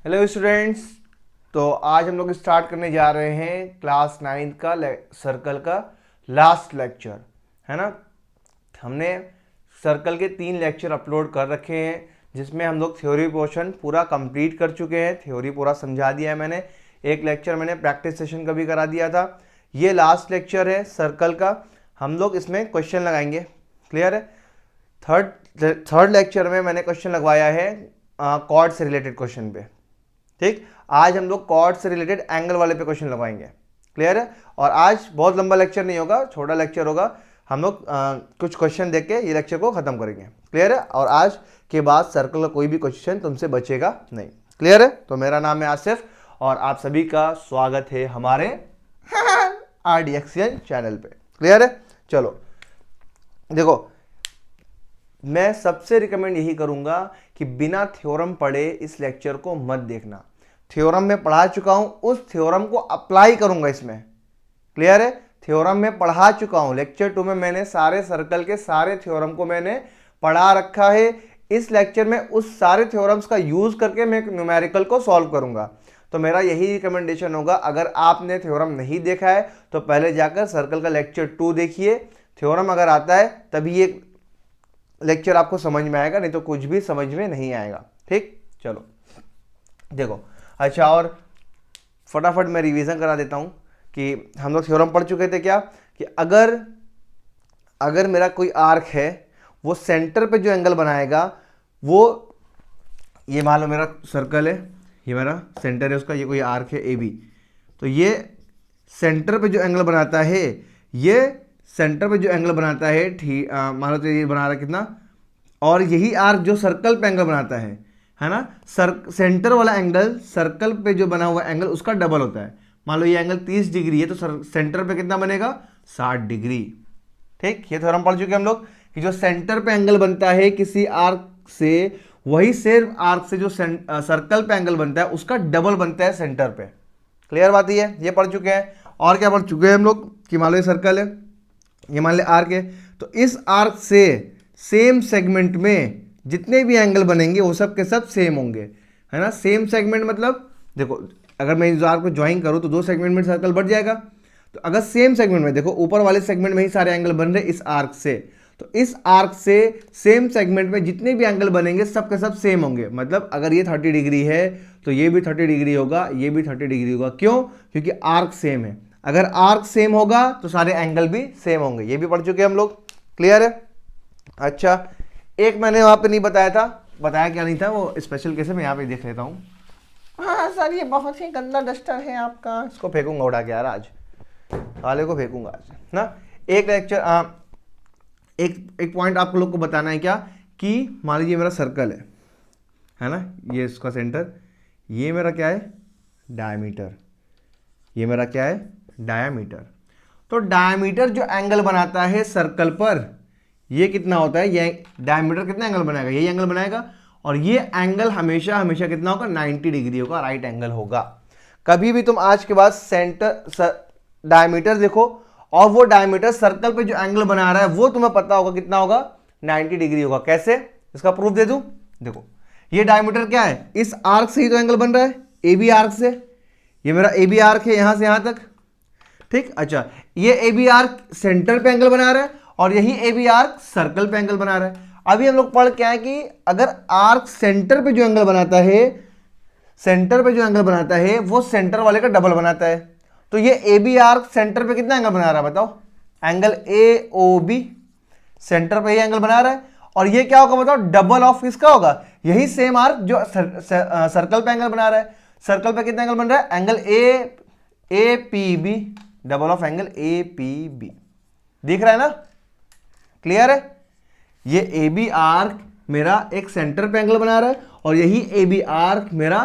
Hello students. तो आज हम लोग स्टार्ट करने जा रहे हैं क्लास 9 का सर्कल का लास्ट लेक्चर, है ना। हमने सर्कल के 3 लेक्चर अपलोड कर रखे हैं जिसमें हम लोग थ्योरी पोर्शन पूरा कंप्लीट कर चुके हैं। थ्योरी पूरा समझा दिया है मैंने। एक लेक्चर मैंने प्रैक्टिस सेशन का भी करा दिया था। ये लास्ट लेक्चर है सर्कल का। हम लोग इसमें क्वेश्चन लगाएंगे। क्लियर है। थर्ड लेक्चर में मैंने क्वेश्चन लगवाया है कॉर्ड से रिलेटेड क्वेश्चन पे। ठीक, आज हम लोग कॉर्ड से रिलेटेड एंगल वाले पे क्वेश्चन लगवाएंगे। क्लियर है। और आज बहुत लंबा लेक्चर नहीं होगा, छोटा लेक्चर होगा। हम लोग कुछ क्वेश्चन देख के ये लेक्चर को खत्म करेंगे। क्लियर है। और आज के बाद सर्कल का कोई भी क्वेश्चन तुमसे बचेगा नहीं। क्लियर है। तो मेरा नाम है आसिफ और आप सभी का स्वागत है हमारे RDXN चैनल पे। क्लियर है। चलो देखो, मैं सबसे रिकमेंड यही करूंगा कि बिना थ्योरम पढ़े इस लेक्चर को मत देखना। थ्योरम में पढ़ा चुका हूं, उस थ्योरम को अप्लाई करूंगा इसमें। क्लियर है। थ्योरम में पढ़ा चुका हूं। लेक्चर 2 में मैंने सारे सर्कल के सारे थ्योरम को मैंने पढ़ा रखा है। इस लेक्चर में उस सारे थ्योरम्स का यूज करके मैं न्यूमेरिकल को सॉल्व करूंगा। तो मेरा यही रिकमेंडेशन होगा, अगर आपने थ्योरम नहीं देखा है तो पहले जाकर सर्कल का लेक्चर 2 देखिए। थ्योरम अगर आता है तभी ये लेक्चर आपको समझ में आएगा, नहीं तो कुछ भी समझ में नहीं आएगा। ठीक, चलो देखो। अच्छा, और फटाफट मैं रिवीजन करा देता हूं कि हम लोग थ्योरम पढ़ चुके थे क्या, कि अगर मेरा कोई आर्क है, वो सेंटर पे जो एंगल बनाएगा वो, ये मान लो मेरा सर्कल है, ये मेरा सेंटर है उसका, ये कोई आर्क है AB। तो ये सेंटर पे जो एंगल बनाता है, ये सेंटर पे जो एंगल बनाता है, ठीक, मान लो तो ये बना रहा है कितना, और यही आर्क जो सर्कल पे एंगल बनाता है ना। सेंटर वाला एंगल सर्कल पे जो बना हुआ एंगल उसका डबल होता है। मान लो ये एंगल 30 डिग्री है तो सेंटर पे कितना बनेगा, 60 डिग्री। ठीक, ये थ्योरम पढ़ चुके हम लोग कि जो सेंटर पे एंगल बनता है किसी आर्क से, वही सेम आर्क से जो सर्कल पे एंगल बनता है उसका डबल बनता है सेंटर पे। क्लियर बात ये पढ़ चुके हैं। और क्या पढ़ चुके हैं हम लोग कि मान लो ये सर्कल है, ये मान ले आर्क है, तो इस आर्क से सेम सेगमेंट में जितने भी एंगल बनेंगे वो सब के सब सेम होंगे, है ना। सेम सेगमेंट मतलब देखो, अगर मैं इस आर्क को ज्वाइन करूं तो 2 सेगमेंट में सर्कल बढ़ जाएगा। तो अगर सेम सेगमेंट में, देखो ऊपर वाले सेगमेंट में ही सारे एंगल बन रहे इस आर्क से, तो इस आर्क से सेम सेगमेंट में जितने भी एंगल बनेंगे सब के सब सेम होंगे। मतलब अगर ये 30 डिग्री है तो ये भी 30 डिग्री होगा, ये भी 30 डिग्री होगा। क्यों? क्योंकि आर्क सेम है। अगर आर्क सेम होगा तो सारे एंगल भी सेम होंगे। ये भी पढ़ चुके हम लोग। क्लियर है। अच्छा, एक मैंने वहां पे नहीं बताया था, बताया क्या नहीं था, वो स्पेशल केस है, मैं यहाँ पे देख लेता हूँ। हाँ सर, ये बहुत ही गंदा डस्टर है आपका, इसको फेंकूंगा उठा के यार, आज काले को फेंकूंगा आज ना। एक लेक्चर एक पॉइंट आप लोग को बताना है क्या, कि मान लीजिए मेरा सर्कल है ना, ये इसका सेंटर, ये मेरा क्या है, डायमीटर, ये मेरा क्या है, डायमीटर। तो डायमीटर जो एंगल बनाता है सर्कल पर, ये कितना होता है, ये डायमीटर कितना एंगल बनाएगा, यही एंगल बनाएगा। और ये एंगल हमेशा हमेशा कितना होगा, 90 डिग्री होगा, राइट एंगल होगा। कभी भी तुम आज के बाद सेंटर डायमीटर देखो और वो डायमीटर सर्कल पे जो एंगल बना रहा है वो तुम्हें पता होगा कितना होगा, 90 डिग्री होगा। कैसे? इसका प्रूफ दे दूं। देखो, ये डायमीटर क्या है, इस आर्क से ही तो एंगल बन रहा है, AB आर्क से। ये मेरा AB आर्क है यहां से यहां तक। ठीक, अच्छा, ये AB आर्क सेंटर पे एंगल बना रहा है और यही AB आर्क सर्कल पे एंगल बना रहा है। अभी हम लोग पढ़ क्या है कि अगर आर्क सेंटर पे जो एंगल बनाता है, सेंटर पे जो एंगल बनाता है वो सेंटर वाले का डबल बनाता है। तो ये AB आर्क सेंटर पे कितना एंगल बना रहा है बताओ, एंगल AOB सेंटर पे ही एंगल बना रहा है। और ये क्या होगा बताओ, डबल ऑफ किसका होगा, यही सेम आर्क जो सर्कल पे एंगल बना रहा है। सर्कल पे कितना एंगल बन रहा है, angle APB, double of angle APB। दिख रहा है ना। क्लियर है। ये AB आर्क मेरा एक सेंटर पे एंगल बना रहा है और यही AB आर्क मेरा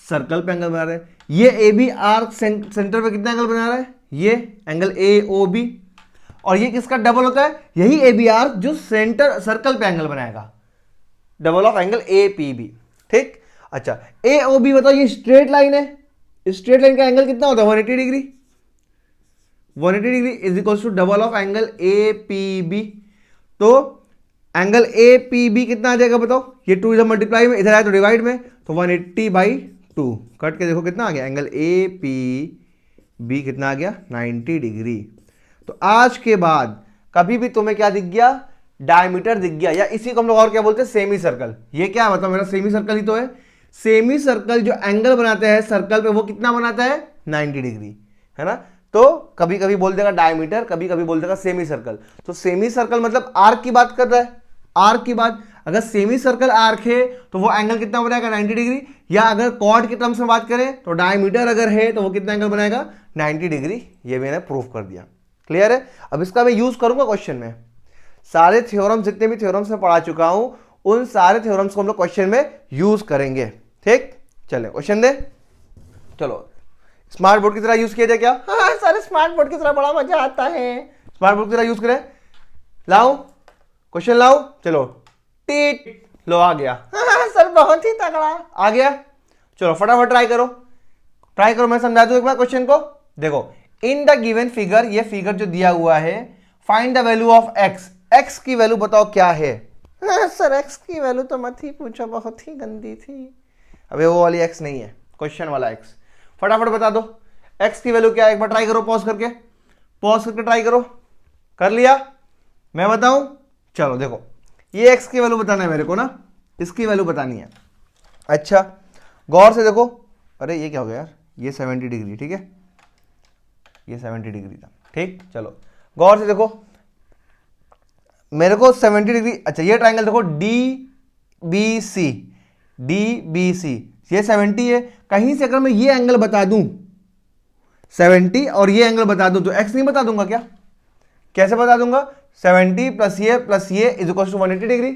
सर्कल पे एंगल बना रहा है। ये AB आर्क सेंटर पे कितना एंगल बना रहा है, ये एंगल AOB। और ये किसका डबल होता है, यही AB आर्क जो सेंटर सर्कल पे एंगल बनाएगा, डबल ऑफ एंगल APB। ठीक, अच्छा, AOB बताओ, ये स्ट्रेट लाइन है, स्ट्रेट लाइन का एंगल कितना होता है, 180 degree. 180 degree is equal to double of angle APB। तो एंगल APB कितना आ जाएगा बताओ, ये 2 इधर मल्टीप्लाई में, इधर आया तो डिवाइड में, तो 180/2 2 कट के देखो कितना आ गया, एंगल ए पी बी कितना आ गया 90 डिग्री। तो आज के बाद कभी भी तुम्हें क्या दिख गया, डायमीटर दिख गया, या इसी को हम लोग और क्या बोलते हैं, सेमी सर्कल। ये क्या मतलब मेरा सेमी सर्कल ही तो है। सेमी सर्कल जो एंगल बनाते हैं सर्कल पे वो कितना बनाता है 90 डिग्री, है ना। तो कभी कभी बोल देगा डायमीटर, कभी कभी बोल देगा सेमी सर्कल। तो सेमी सर्कल मतलब आर्क की बात कर रहा है, आर्क की बात। अगर सेमी सर्कल आर्क है तो वो एंगल कितना बनाएगा 90 डिग्री, या अगर कॉर्ड के टर्म्स में बात करें तो डायमीटर अगर है तो वो कितना एंगल बनाएगा 90 डिग्री। ये मैंने प्रूफ कर दिया, क्लियर है। अब इसका मैं यूज करूंगा क्वेश्चन में। सारे थ्योरम जितने भी थ्योरम्स में पढ़ा चुका हूं उन सारे थ्योरम्स को हम लोग क्वेश्चन में यूज करेंगे, ठीक। चले क्वेश्चन दे, चलो स्मार्ट बोर्ड की तरह यूज किया जाए क्या? हाँ सारे स्मार्ट बोर्ड की तरह बड़ा मजा आता है, स्मार्ट बोर्ड की तरह यूज करें। लाओ क्वेश्चन लाओ, चलो टीट लो आ गया। हाँ सर बहुत ही तगड़ा आ गया। चलो फटाफट ट्राई करो, ट्राई करो, मैं समझा दूं एक बार क्वेश्चन को। देखो इन द गिवन फिगर, ये फिगर जो दिया हुआ है, find the value of x, x की वैल्यू बताओ क्या है। हाँ, सर एक्स की वैल्यू तो मत ही पूछो, बहुत ही गंदी थी। अबे वो वाली एक्स नहीं है, क्वेश्चन वाला एक्स। फटाफट बता दो एक्स की वैल्यू क्या है, एक बार ट्राई करो, पॉज करके ट्राई करो। कर लिया, मैं बताऊं? चलो देखो ये एक्स की वैल्यू बताना है मेरे को ना, इसकी वैल्यू बतानी है। अच्छा गौर से देखो, अरे ये क्या हो गया यार, ये 70 डिग्री, ठीक है, ये 70 डिग्री था, ठीक। चलो गौर से देखो मेरे को 70 डिग्री, अच्छा ये ट्राइंगल देखो डी बी सी, ये 70 है। कहीं से अगर मैं ये एंगल बता दूं 70 और ये एंगल बता दूं तो एक्स नहीं बता दूंगा क्या? कैसे बता दूंगा? 70 प्लस ये इज इक्वल टू 180 डिग्री,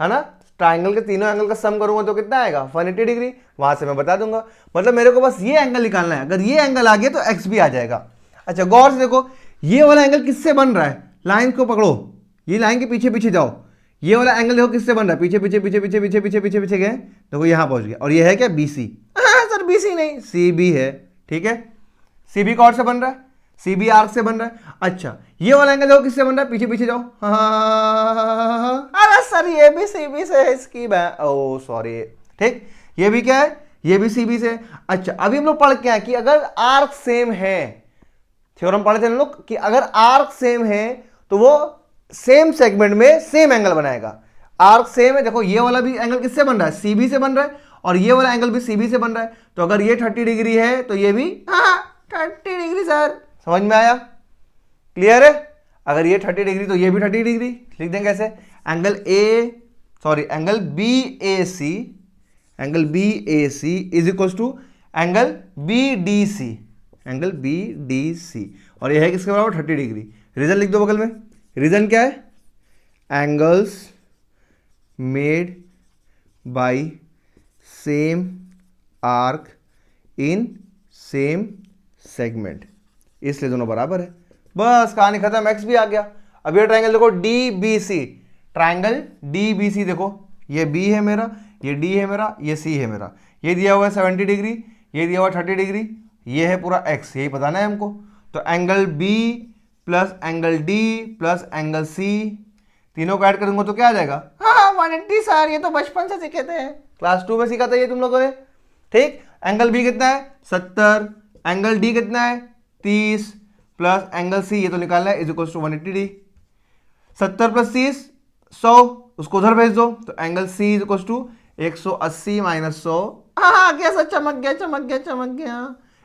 है ना। ट्राइंगल के तीनों एंगल का सम करूंगा तो कितना आएगा 180 डिग्री, वहां से मैं बता दूंगा। मतलब मेरे को बस ये एंगल निकालना है, अगर ये एंगल आ गया तो एक्स भी आ जाएगा। अच्छा गौर से देखो ये वाला एंगल किससे बन रहा है, लाइन को पकड़ो, ये लाइन के पीछे पीछे जाओ, ये वाला एंगल देखो किससे बन रहा है, पीछे पीछे पीछे पीछे पीछे पीछे पीछे पीछे गए, देखो यहां पहुंच गया। और ये है क्या BC? सर BC नहीं, CB है, ठीक है। CB कौन से बन रहा है, CB आर्क से बन रहा है। अच्छा ये वाला एंगल देखो किससे बन रहा है, पीछे पीछे जाओ। अरे सर ये भी CB से है, इसकी ओ सॉरी, ठीक। ये भी क्या है, ये भी CB से। अच्छा अभी हम लोग पढ़ क्या है कि अगर आर्क सेम है, थ्योरम पढ़े थे हम लोग कि अगर आर्क सेम है तो वो सेम सेगमेंट में सेम एंगल बनाएगा। आर्क सेम है, देखो ये वाला भी एंगल किससे बन रहा है, CB से बन रहा है, और ये वाला एंगल भी CB से बन रहा है। तो अगर ये 30 डिग्री है तो ये भी 30 डिग्री। सर समझ में आया, क्लियर है। अगर ये 30 डिग्री तो ये भी 30 डिग्री। लिख देंगे कैसे, angle BAC is equal to angle BDC, angle BDC, और ये है किसके बराबर 30 डिग्री। रीजन लिख दो बगल में, रीजन क्या है, angles made by same arc in same segment, इसलिए दोनों बराबर है। बस कहानी खत्म, एक्स भी आ गया। अब ये ट्राइंगल देखो DBC, ट्राइंगल DBC देखो, ये B है मेरा, ये D है मेरा, ये C है मेरा, ये दिया हुआ है 70 डिग्री, ये दिया हुआ 30 डिग्री, ये है पूरा x, यही बताना है हमको। तो angle B plus angle D plus angle C, तीनों को ऐड करूंगा तो क्या आ जाएगा, हाँ 180। सर ये तो बचपन से सीखे थे, क्लास 2 में सीखा था ये तुम लोगों ने, ठीक। एंगल B कितना है 70, एंगल D कितना है 30 प्लस एंगल C ये तो निकालना है is equal to 180 degree. 70 plus 30 100, उसको उधर भेज दो, तो angle C is equal to 180 minus 100, हाँ गया सर, चमक गया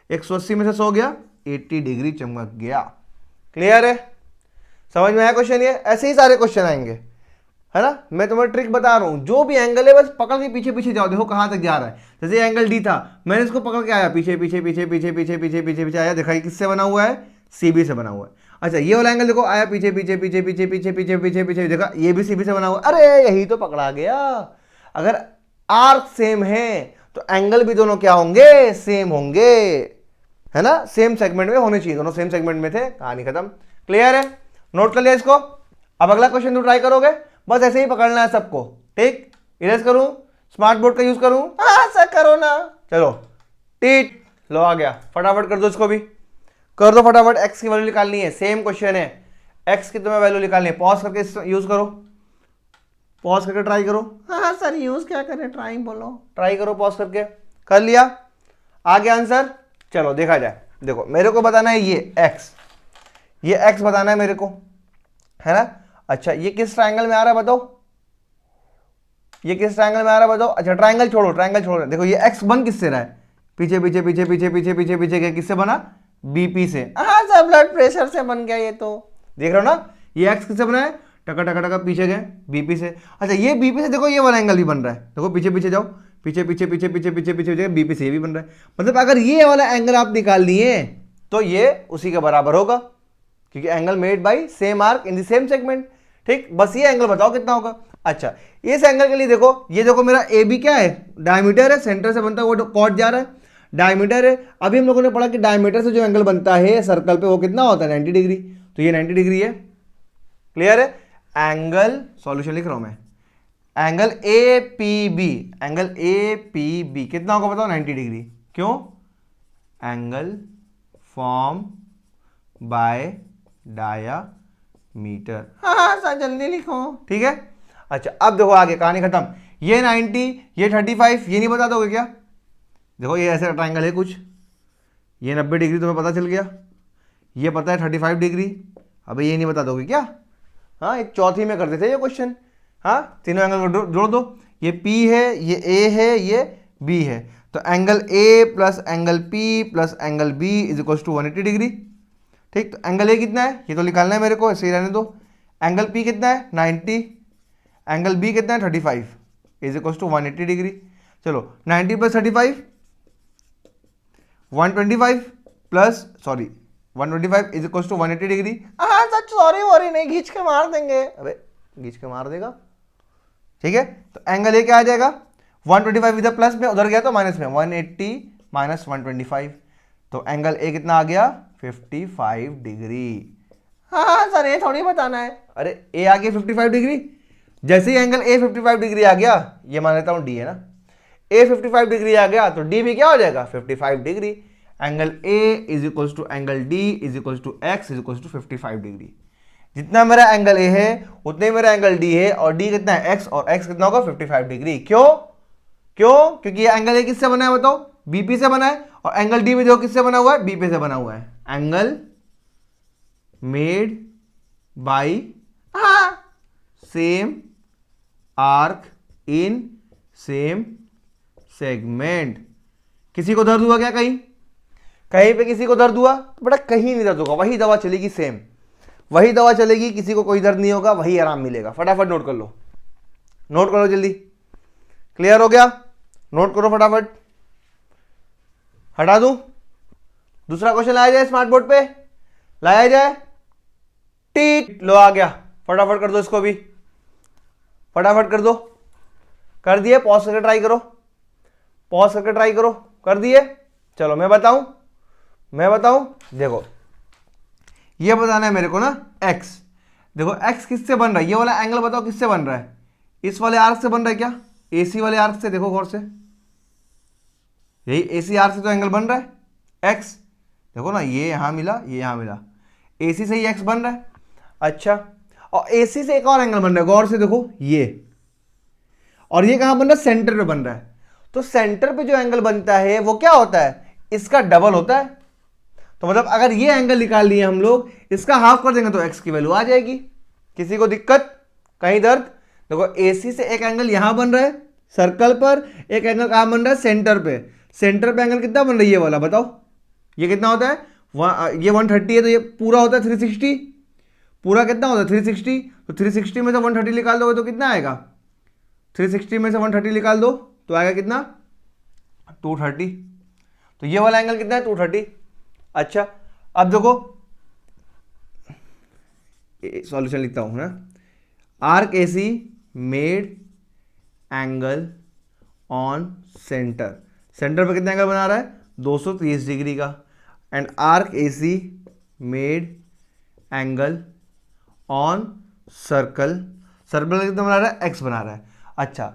180 में से 100 गया 80 डिग्री, चमक गया। क्लियर है, समझ में आया क्वेश्चन? ये ऐसे ही सारे क्वेश्चन आएंगे, है ना। मैं तुम्हें ट्रिक बता रहा हूं, जो भी एंगल है बस पकड़ के पीछे पीछे जाओ, देखो कहां तक जा रहा है। जैसे एंगल D था, मैंने इसको पकड़ के आया पीछे पीछे पीछे पीछे पीछे पीछे पीछे पीछे आया, देखा किससे बना हुआ है, CB से बना हुआ है। अच्छा ये वाला एंगल देखो आया पीछे पीछे पीछे पीछे पीछे पीछे पीछे पीछे, देखा ये भी CB से बना हुआ है। अरे यही तो पकड़ा गया, अगर आर्क सेम है तो एंगल भी दोनों क्या होंगे, सेम होंगे, है ना। सेम सेगमेंट में होने चाहिए, दोनों सेम सेगमेंट में थे, कहानी खत्म। क्लियर है, नोट कर लिया इसको। अब अगला क्वेश्चन तो ट्राई करोगे, बस ऐसे ही पकड़ना है सबको, ठीक। इरेज करूं, स्मार्ट बोर्ड का यूज करूं, हाँ सर करो ना। चलो टीट लो आ गया, फटाफट कर दो इसको भी, कर दो फटाफट। एक्स की वैल्यू निकालनी है, सेम क्वेश्चन है, एक्स की तुम्हें वैल्यू निकालनी है। पॉज करके यूज करो, पॉज करके ट्राई करो। हाँ सर यूज क्या करें, ट्राई बोलो, ट्राई करो पॉज करके, कर लिया, आ गया आंसर। चलो देखा जाए, देखो मेरे को बताना है ये x, ये x बताना है मेरे को, है ना। अच्छा ये किस ट्रायंगल में आ रहा है बताओ, ये किस ट्रायंगल में आ रहा है बताओ। अच्छा ट्रायंगल छोड़ो, ट्रायंगल छोड़ो, देखो ये x बन किससे रहा है, पीछे पीछे पीछे पीछे पीछे पीछे पीछे गया, किससे बना, बीपी से। हाँ सर ब्लड प्रेशर से बन गया ये, तो देख रहे हो ना, ये x किससे बना है, टका टका टका पीछे गए बीपी से। अच्छा ये बीपी से देखो ये वाला एंगल भी बन रहा है, देखो पीछे पीछे जाओ, पीछे पीछे पीछे पीछे पीछे पीछे पीछे बीपी से ये भी बन रहा है। मतलब अगर ये वाला एंगल आप निकाल लिए तो ये उसी के बराबर होगा, क्योंकि angle made by same arc in the same segment. ठीक, बस ये एंगल बताओ कितना होगा। अच्छा इस एंगल के लिए देखो, ये देखो मेरा ए बी क्या है, डायमीटर है, सेंटर से बनता है वो कॉट जा रहा है, डायमीटर है। अभी हम लोगों ने पढ़ा कि डायमीटर से जो एंगल बनता है सर्कल पे वो कितना होता है, 90 डिग्री, तो ये 90 डिग्री है। क्लियर है। एंगल, सॉल्यूशन लिख रहा हूं मैं, angle A P B, angle A P B कितना होगा बताओ, 90 डिग्री। क्यों, एंगल फॉर्म बाय डायामीटर। हाँ सर जल्दी लिखो, ठीक है। अच्छा अब देखो आगे कहानी खत्म, ये 90, ये 35, ये नहीं बता दोगे क्या। देखो ये ऐसा ट्रायंगल है कुछ, ये 90 डिग्री तुम्हें पता चल गया, ये पता है 35 डिग्री, अबे ये नहीं बता दोगे क्या। हाँ एक चौथी में करते थे ये क्वेश्चन। हाँ तीनों एंगल को जोड़ दो, ये P है, ये A है, ये B है, तो angle A plus angle P plus angle B is equal to 180 degree. ठीक, तो एंगल A कितना है ये तो निकालना है मेरे को, ऐसे ही रहने दो। एंगल P कितना है 90, एंगल B कितना है 35 इज इक्वल टू 180 डिग्री। चलो 90 plus 35 125 plus sorry 125 is equal to 180 degree. हाँ सच सॉरी वॉरी नहीं, खींच के मार देंगे, अबे खींच के मार देगा। ठीक है, तो एंगल ए क्या आ जाएगा, 125 इधर प्लस में, उधर गया तो माइनस में, 180 माइनस 125, तो एंगल ए कितना आ गया 55 डिग्री। हाँ सर ये थोड़ी बताना है, अरे ए आ गया 55 डिग्री, जैसे ही एंगल ए 55 डिग्री आ गया, ये मान लेता हूं डी है ना, ए 55 डिग्री आ गया तो डी भी क्या हो जाएगा 55 degree. Angle A is equal to angle D is equal to X is equal to 55 degree. जितना मेरा एंगल ए है उतने मेरा एंगल डी है, और डी कितना है एक्स, और एक्स कितना होगा 55 डिग्री। क्यों, क्योंकि ये एंगल ए किससे बना है बताओ, बीपी से बना है, और एंगल डी भी देखो किससे बना हुआ है, बीपी से बना हुआ है। Angle made by same arc in same segment. किसी को दर्द हुआ क्या, कहीं कहीं पे किसी को दर्द हुआ, तो बेटा कहीं नहीं दर्द होगा, वही दवा चलेगी सेम, वही दवा चलेगी, किसी को कोई दर्द नहीं होगा, वही आराम मिलेगा। फटाफट नोट कर लो, नोट करो जल्दी। क्लियर हो गया, नोट करो फटाफट, हटा दूं, दूसरा क्वेश्चन लाया जाए स्मार्ट बोर्ड पे, लाया जाए, टीट लो आ गया, फटाफट कर दो इसको भी, फटाफट कर दो, कर दिए, पॉज करके ट्राई करो, पॉज करके ट्राई करो, कर दिए। चलो मैं बताऊं, देखो ये बताना है मेरे को ना x, देखो x किससे बन रहा है, ये वाला एंगल बताओ किससे बन रहा है, इस वाले आर्क से बन रहा है क्या, AC वाले आर्क से, देखो गौर से, यही AC आर्क से तो एंगल बन रहा है x, देखो ना ये यहां मिला, ये यहां मिला, AC से ही x बन रहा है। अच्छा, और AC से एक और एंगल बन रहा है, गौर से देखो ये, और ये कहां बन रहा है, सेंटर पे बन रहा है। तो सेंटर पे जो एंगल बनता है वो क्या होता है, इसका डबल होता है। तो मतलब अगर ये एंगल निकाल लिए हम लोग, इसका हाफ कर देंगे तो x की वैल्यू आ जाएगी। किसी को दिक्कत, कहीं दर्द, देखो AC से एक एंगल यहां बन रहा है सर्कल पर, एक एंगल कहां बन रहा है, सेंटर पे। सेंटर पे एंगल कितना बन रहा है ये वाला बताओ, ये कितना होता है, ये 130 है, तो ये पूरा होता है 360, पूरा कितना होता है 360, तो 360 में से 130 निकाल दोगे तो कितना आएगा, 360 में से 130 निकाल दो तो आएगा कितना 230, तो ये वाला एंगल कितना है 230। अच्छा अब देखो सॉल्यूशन लिखता हूं ना, arc AC made angle on centre, centre पे कितना एंगल बना रहा है 230 डिग्री का, and arc AC made angle on circle, circle कितना बना रहा है x बना रहा है। अच्छा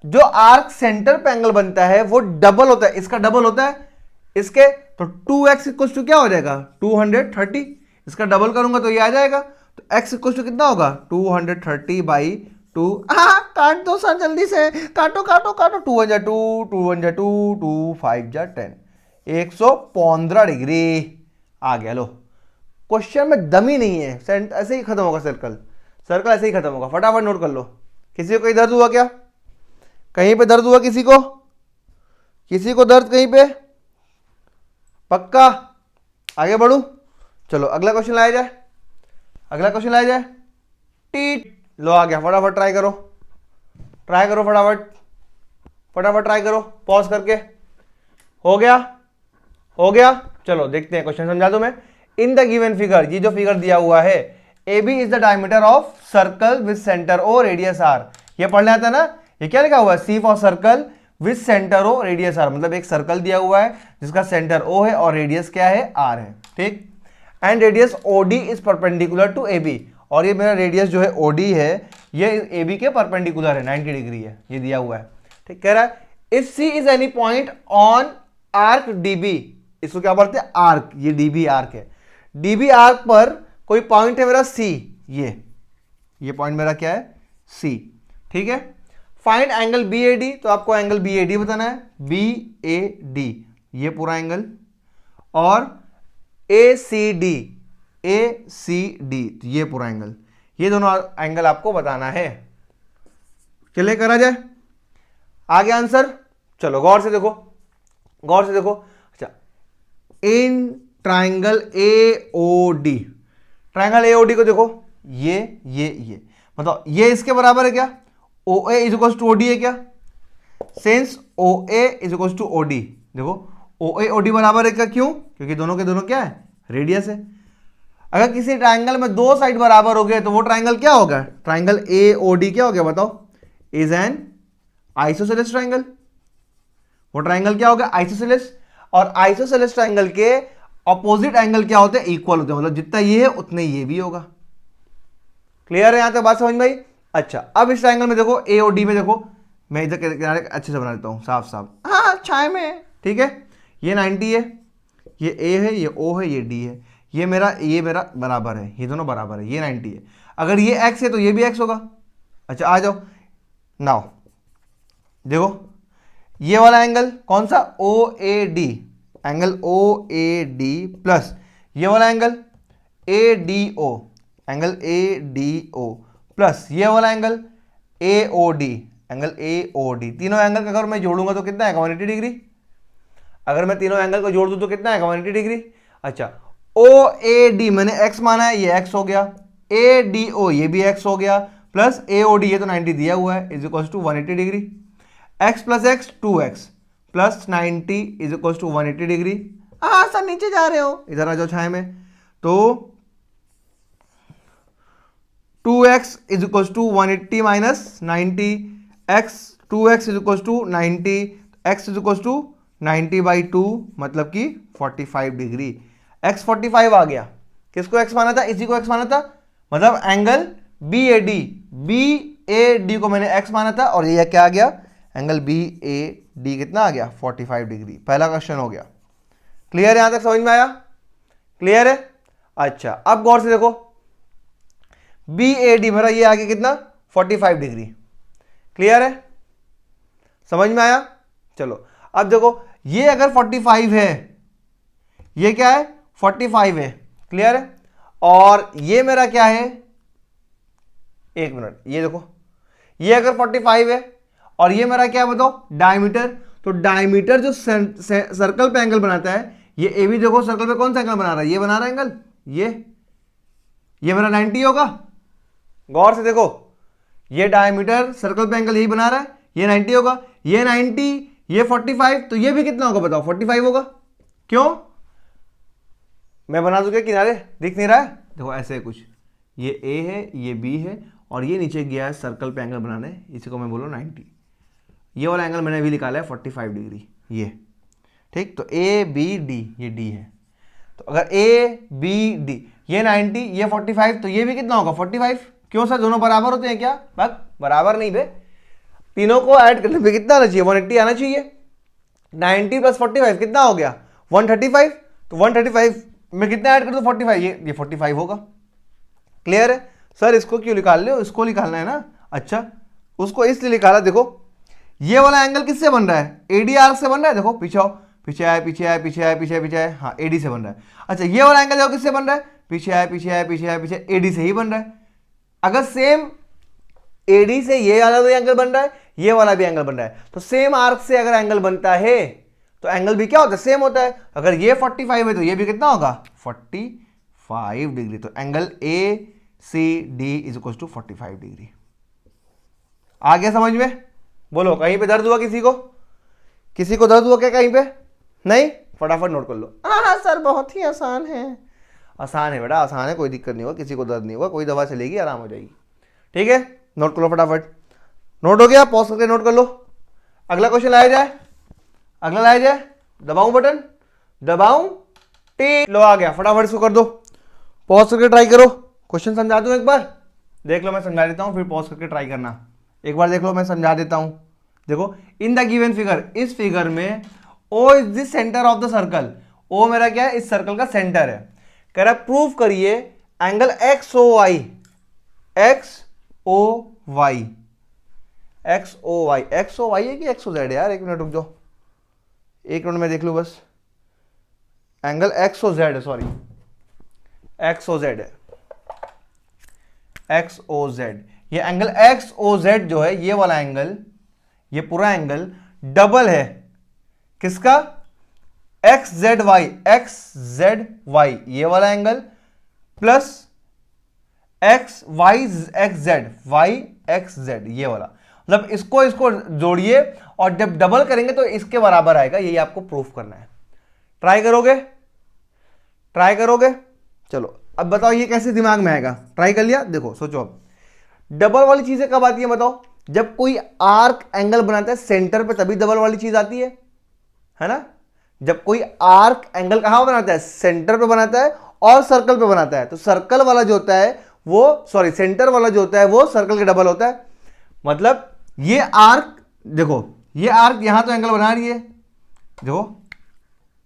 जो आर्क सेंटर पे एंगल बनता है वो डबल होता है, इसका डबल होता है इसके, तो 2x इक्वल टू क्या हो जाएगा 230, इसका डबल करूंगा तो ये आ जाएगा, तो x इक्वल टू कितना होगा 230 बाई 2 काट दो सर जल्दी से, काटो काटो काटो, 2 1 जा 2, 2 1 जा 2, 2 5 जा 10, 115 डिग्री आ गया। लो क्वेश्चन में दम ही नहीं है, ऐसे ही खत्म होगा सर्कल, सर्कल ऐसे ही खत्म होगा। फटाफट नोट कर लो। किसी को कहीं दर्द हुआ क्या? कहीं पे दर्द हुआ किसी को? किसी को दर्द कहीं पे? पक्का? आगे बढ़ू? चलो अगला क्वेश्चन लाया जाए, अगला क्वेश्चन लाया जाए। टी लो आ गया, फटाफट ट्राई करो, ट्राई करो फटाफट, फटाफट ट्राई करो पॉज करके। हो गया? हो गया? चलो देखते हैं क्वेश्चन, समझा दूं मैं। इन द गिवन फिगर, ये जो फिगर दिया हुआ है, A B is the diameter of circle with centre O radius R. ये पढ़ने आता है ना, ये क्या लिखा हुआ है? C for circle with centre O radius R, मतलब एक सर्कल दिया हुआ है जिसका सेंटर ओ है और रेडियस क्या है? आर है, ठीक। And radius O D is perpendicular to A B, और ये मेरा रेडियस जो है ओडी है, ये ए बी के परपेंडिकुलर है, 90 डिग्री है, ये दिया हुआ है, ठीक। कह रहा है if C is any point on arc D B, इसको क्या बोलते हैं? आर्क, ये डीबी आर्क है। डीबी आर्क पर कोई पॉइंट है मेरा सी, ये पॉइंट मेरा क्या है? सी, ठीक है। Find angle B A D, तो आपको एंगल बी ए डी बताना है, बी ए डी ये पूरा एंगल, और ए सी डी, ए सी डी ये पूरा एंगल, ये दोनों एंगल आपको बताना है। चलिए करा जाए, आगे आंसर। चलो गौर से देखो, गौर से देखो। अच्छा, in triangle A O D, triangle A O D को देखो, ये मतलब ये इसके बराबर है क्या? O A is equal to O D है क्या? Since O A is equal to O D, देखो ओ ए ओ डी बराबर है क्या? क्यों? क्योंकि दोनों के दोनों क्या है? रेडियस है। अगर किसी ट्राइंगल में दो साइड बराबर हो गए तो वो ट्राइंगल क्या होगा? ट्राइंगल ए ओ डी क्या हो गया बताओ? Is an isosceles triangle. वो ट्राइंगल क्या होगा? आइसोसेलेस। और आइसोसेलेस ट्राइंगल के ऑपोजिट एंगल क्या होते हैं? इक्वल होते हैं, मतलब जितना ये है उतने ये भी होगा। क्लियर है यहां तक बात समझ में आई? अच्छा, अब इस ट्राइंगल में देखो, ए और डी में देखो, मैं इधर किनारे अच्छे से बना देता हूं, साफ साफ, हाँ छाए में, ठीक है। ये 90 है, ये ए है, ये ओ है, ये डी है, ये मेरा बराबर है, ये दोनों बराबर है, ये 90 है। अगर ये x है तो ये भी x होगा। अच्छा आ जाओ नाउ, देखो ये वाला एंगल कौन सा? O A D, angle O A D plus ये वाला angle A D O, angle A D O plus ये वाला angle A O D, angle A O D. तीनों एंगल का अगर मैं जोड़ूंगा तो कितना है? 180 डिग्री। अगर मैं तीनों एंगल को जोड़ दूं तो कितना है? 180 डिग्री। अच्छा, ओ ए डी मैंने x माना है, ये x हो गया, ए डी ओ ये भी x हो गया, प्लस ए ओ डी ये तो 90 दिया हुआ है, is equal to 180 degree. x plus x 2x plus 90 is equal to 180 degree. हाँ सर नीचे जा रहे हो, इधर आ जाओ छाए में। तो 2x is equal to 180 minus 90, x 2x is equal to 90, x is equal to 90/2 मतलब कि 45 डिग्री। x 45 आ गया। किसको x माना था? इसी को x माना था, मतलब angle B A D, B A D को मैंने x माना था, और ये क्या आ गया? एंगल बी ए डी कितना आ गया? 45 डिग्री। पहला क्वेश्चन हो गया। क्लियर है? यहां तक समझ में आया? क्लियर है? अच्छा, अब गौर से देखो, बी ए डी मेरा ये आ गया कितना? 45 डिग्री। क्लियर है? समझ में आया? चलो अब देखो, ये अगर 45 है, ये क्या है? 45 है। क्लियर है? और ये मेरा क्या है? एक मिनट, ये देखो, ये अगर 45 है और ये मेरा क्या है बताओ? डायमीटर। तो डायमीटर जो सर्कल पे एंगल बनाता है, ये ए भी देखो सर्कल पे कौन सा एंगल बना रहा है? ये बना रहा है एंगल, ये मेरा 90 होगा। गौर से देखो, ये डायमीटर सर्कल पे एंगल यही बना रहा है, ये 90 होगा, ये 90, ये 45, तो ये भी कितना होगा बताओ? 45 होगा। क्यों? मैं बना दूं क्या किनारे? दिख नहीं रहा है? देखो ऐसे है कुछ, ये ए है, ये बी है, और ये नीचे गया है सर्कल पे एंगल बनाने, इसी को मैं बोलूँ 90। ये वाला एंगल मैंने अभी निकाला है 45 डिग्री, ये ठीक। तो ए बी डी, ये डी है। तो अगर ए बी डी, ये 90, ये 45, तो ये भी कितना होगा? 45। क्यों सर, दोनों बराबर होते हैं क्या? बराबर नहीं बे, तीनों को ऐड करने पे कितना आना चाहिए? 180 आना चाहिए। 90 प्लस 45 कितना हो गया? 135। तो 135 में कितना ऐड कर दो? 45, ये 45 होगा। क्लियर है? सर इसको क्यों निकाल रहे हो? इसको निकालना है ना, अच्छा, उसको इसलिए निकाला, देखो ये वाला एंगल किससे बन रहा है, एडी आर्क से बन रहा है। देखो पीछे आओ, पीछे आए, पीछे आए, पीछे आए, पीछे आए, पीछे आए, हाँ एडी से बन रहा है। अच्छा, ये वाला एंगल देखो किससे बन रहा है, पीछे आए, पीछे आए, पीछे आए, पीछे, एडी से ही बन रहा है। अगर सेम एडी से ये वाला भी एंगल बन रहा है, ये वाला भी एंगल बन रहा है, तो सेम आर्क से अगर एंगल बनता है तो एंगल भी क्या होता है, सेम होता है। अगर ये 45 है तो ये भी कितना होगा, 45 डिग्री। तो angle A C D is equal to 45 degree. आ गया समझ में? बोलो, कहीं पे दर्द हुआ किसी को? किसी को दर्द हुआ क्या कहीं पे? नहीं? फटाफट नोट कर लो। हाँ सर बहुत ही आसान है। आसान है बेटा, आसान है, कोई दिक्कत नहीं होगा, किसी को दर्द नहीं होगा, कोई दवा चलेगी, आराम हो जाएगी। ठीक है, नोट कर लो फटाफट। नोट हो गया? पॉज करके नोट कर लो। अगला क्वेश्चन लाया जाए, अगला लाया जाए। दबाऊं बटन, दबाऊं, टी, लो आ गया। फटाफट इसको कर दो, पॉज करके ट्राई करो। क्वेश्चन समझा दूं एक बार, देख लो, मैं समझा देता हूं, फिर पॉज करके ट्राई करना। एक बार देख लो, मैं समझा देता हूं। देखो, इन द गिवन फिगर, इस फिगर में O is the centre of the circle. O मेरा क्या है, इस सर्कल का सेंटर है। कह रहा प्रूव करिए angle X O Y, X O Y, X O Y, X O Y है कि एक्स ओ जेड है यार, एक मिनट रुक जाओ, एक मिनट में देख लूं बस। एंगल एक्स ओ जेड है, सॉरी एक्स ओ जेड है, एक्स ओ जेड। ये एंगल एक्स ओ जेड जो है, ये वाला एंगल, ये पूरा एंगल डबल है किसका, X Z Y, X Z Y, ये वाला angle plus X Y X Z, Y X Z, ये वाला। मतलब इसको इसको जोड़िए और जब डबल करेंगे तो इसके बराबर आएगा, यही आपको प्रूफ करना है। ट्राई करोगे? ट्राई करोगे? चलो अब बताओ ये कैसे दिमाग में आएगा। ट्राई कर लिया? देखो सोचो, अब डबल वाली चीजें कब आती है बताओ, जब कोई आर्क एंगल बनाता है सेंटर पे, तभी डबल वाली चीज आती है ना। जब कोई आर्क एंगल कहां बनाता है, सेंटर पे बनाता है और सर्कल पे बनाता है, तो सर्कल वाला जो होता है वो, सॉरी सेंटर वाला जो होता है वो सर्कल के डबल होता है। मतलब ये आर्क, देखो ये आर्क यहां तो एंगल बना रही है, देखो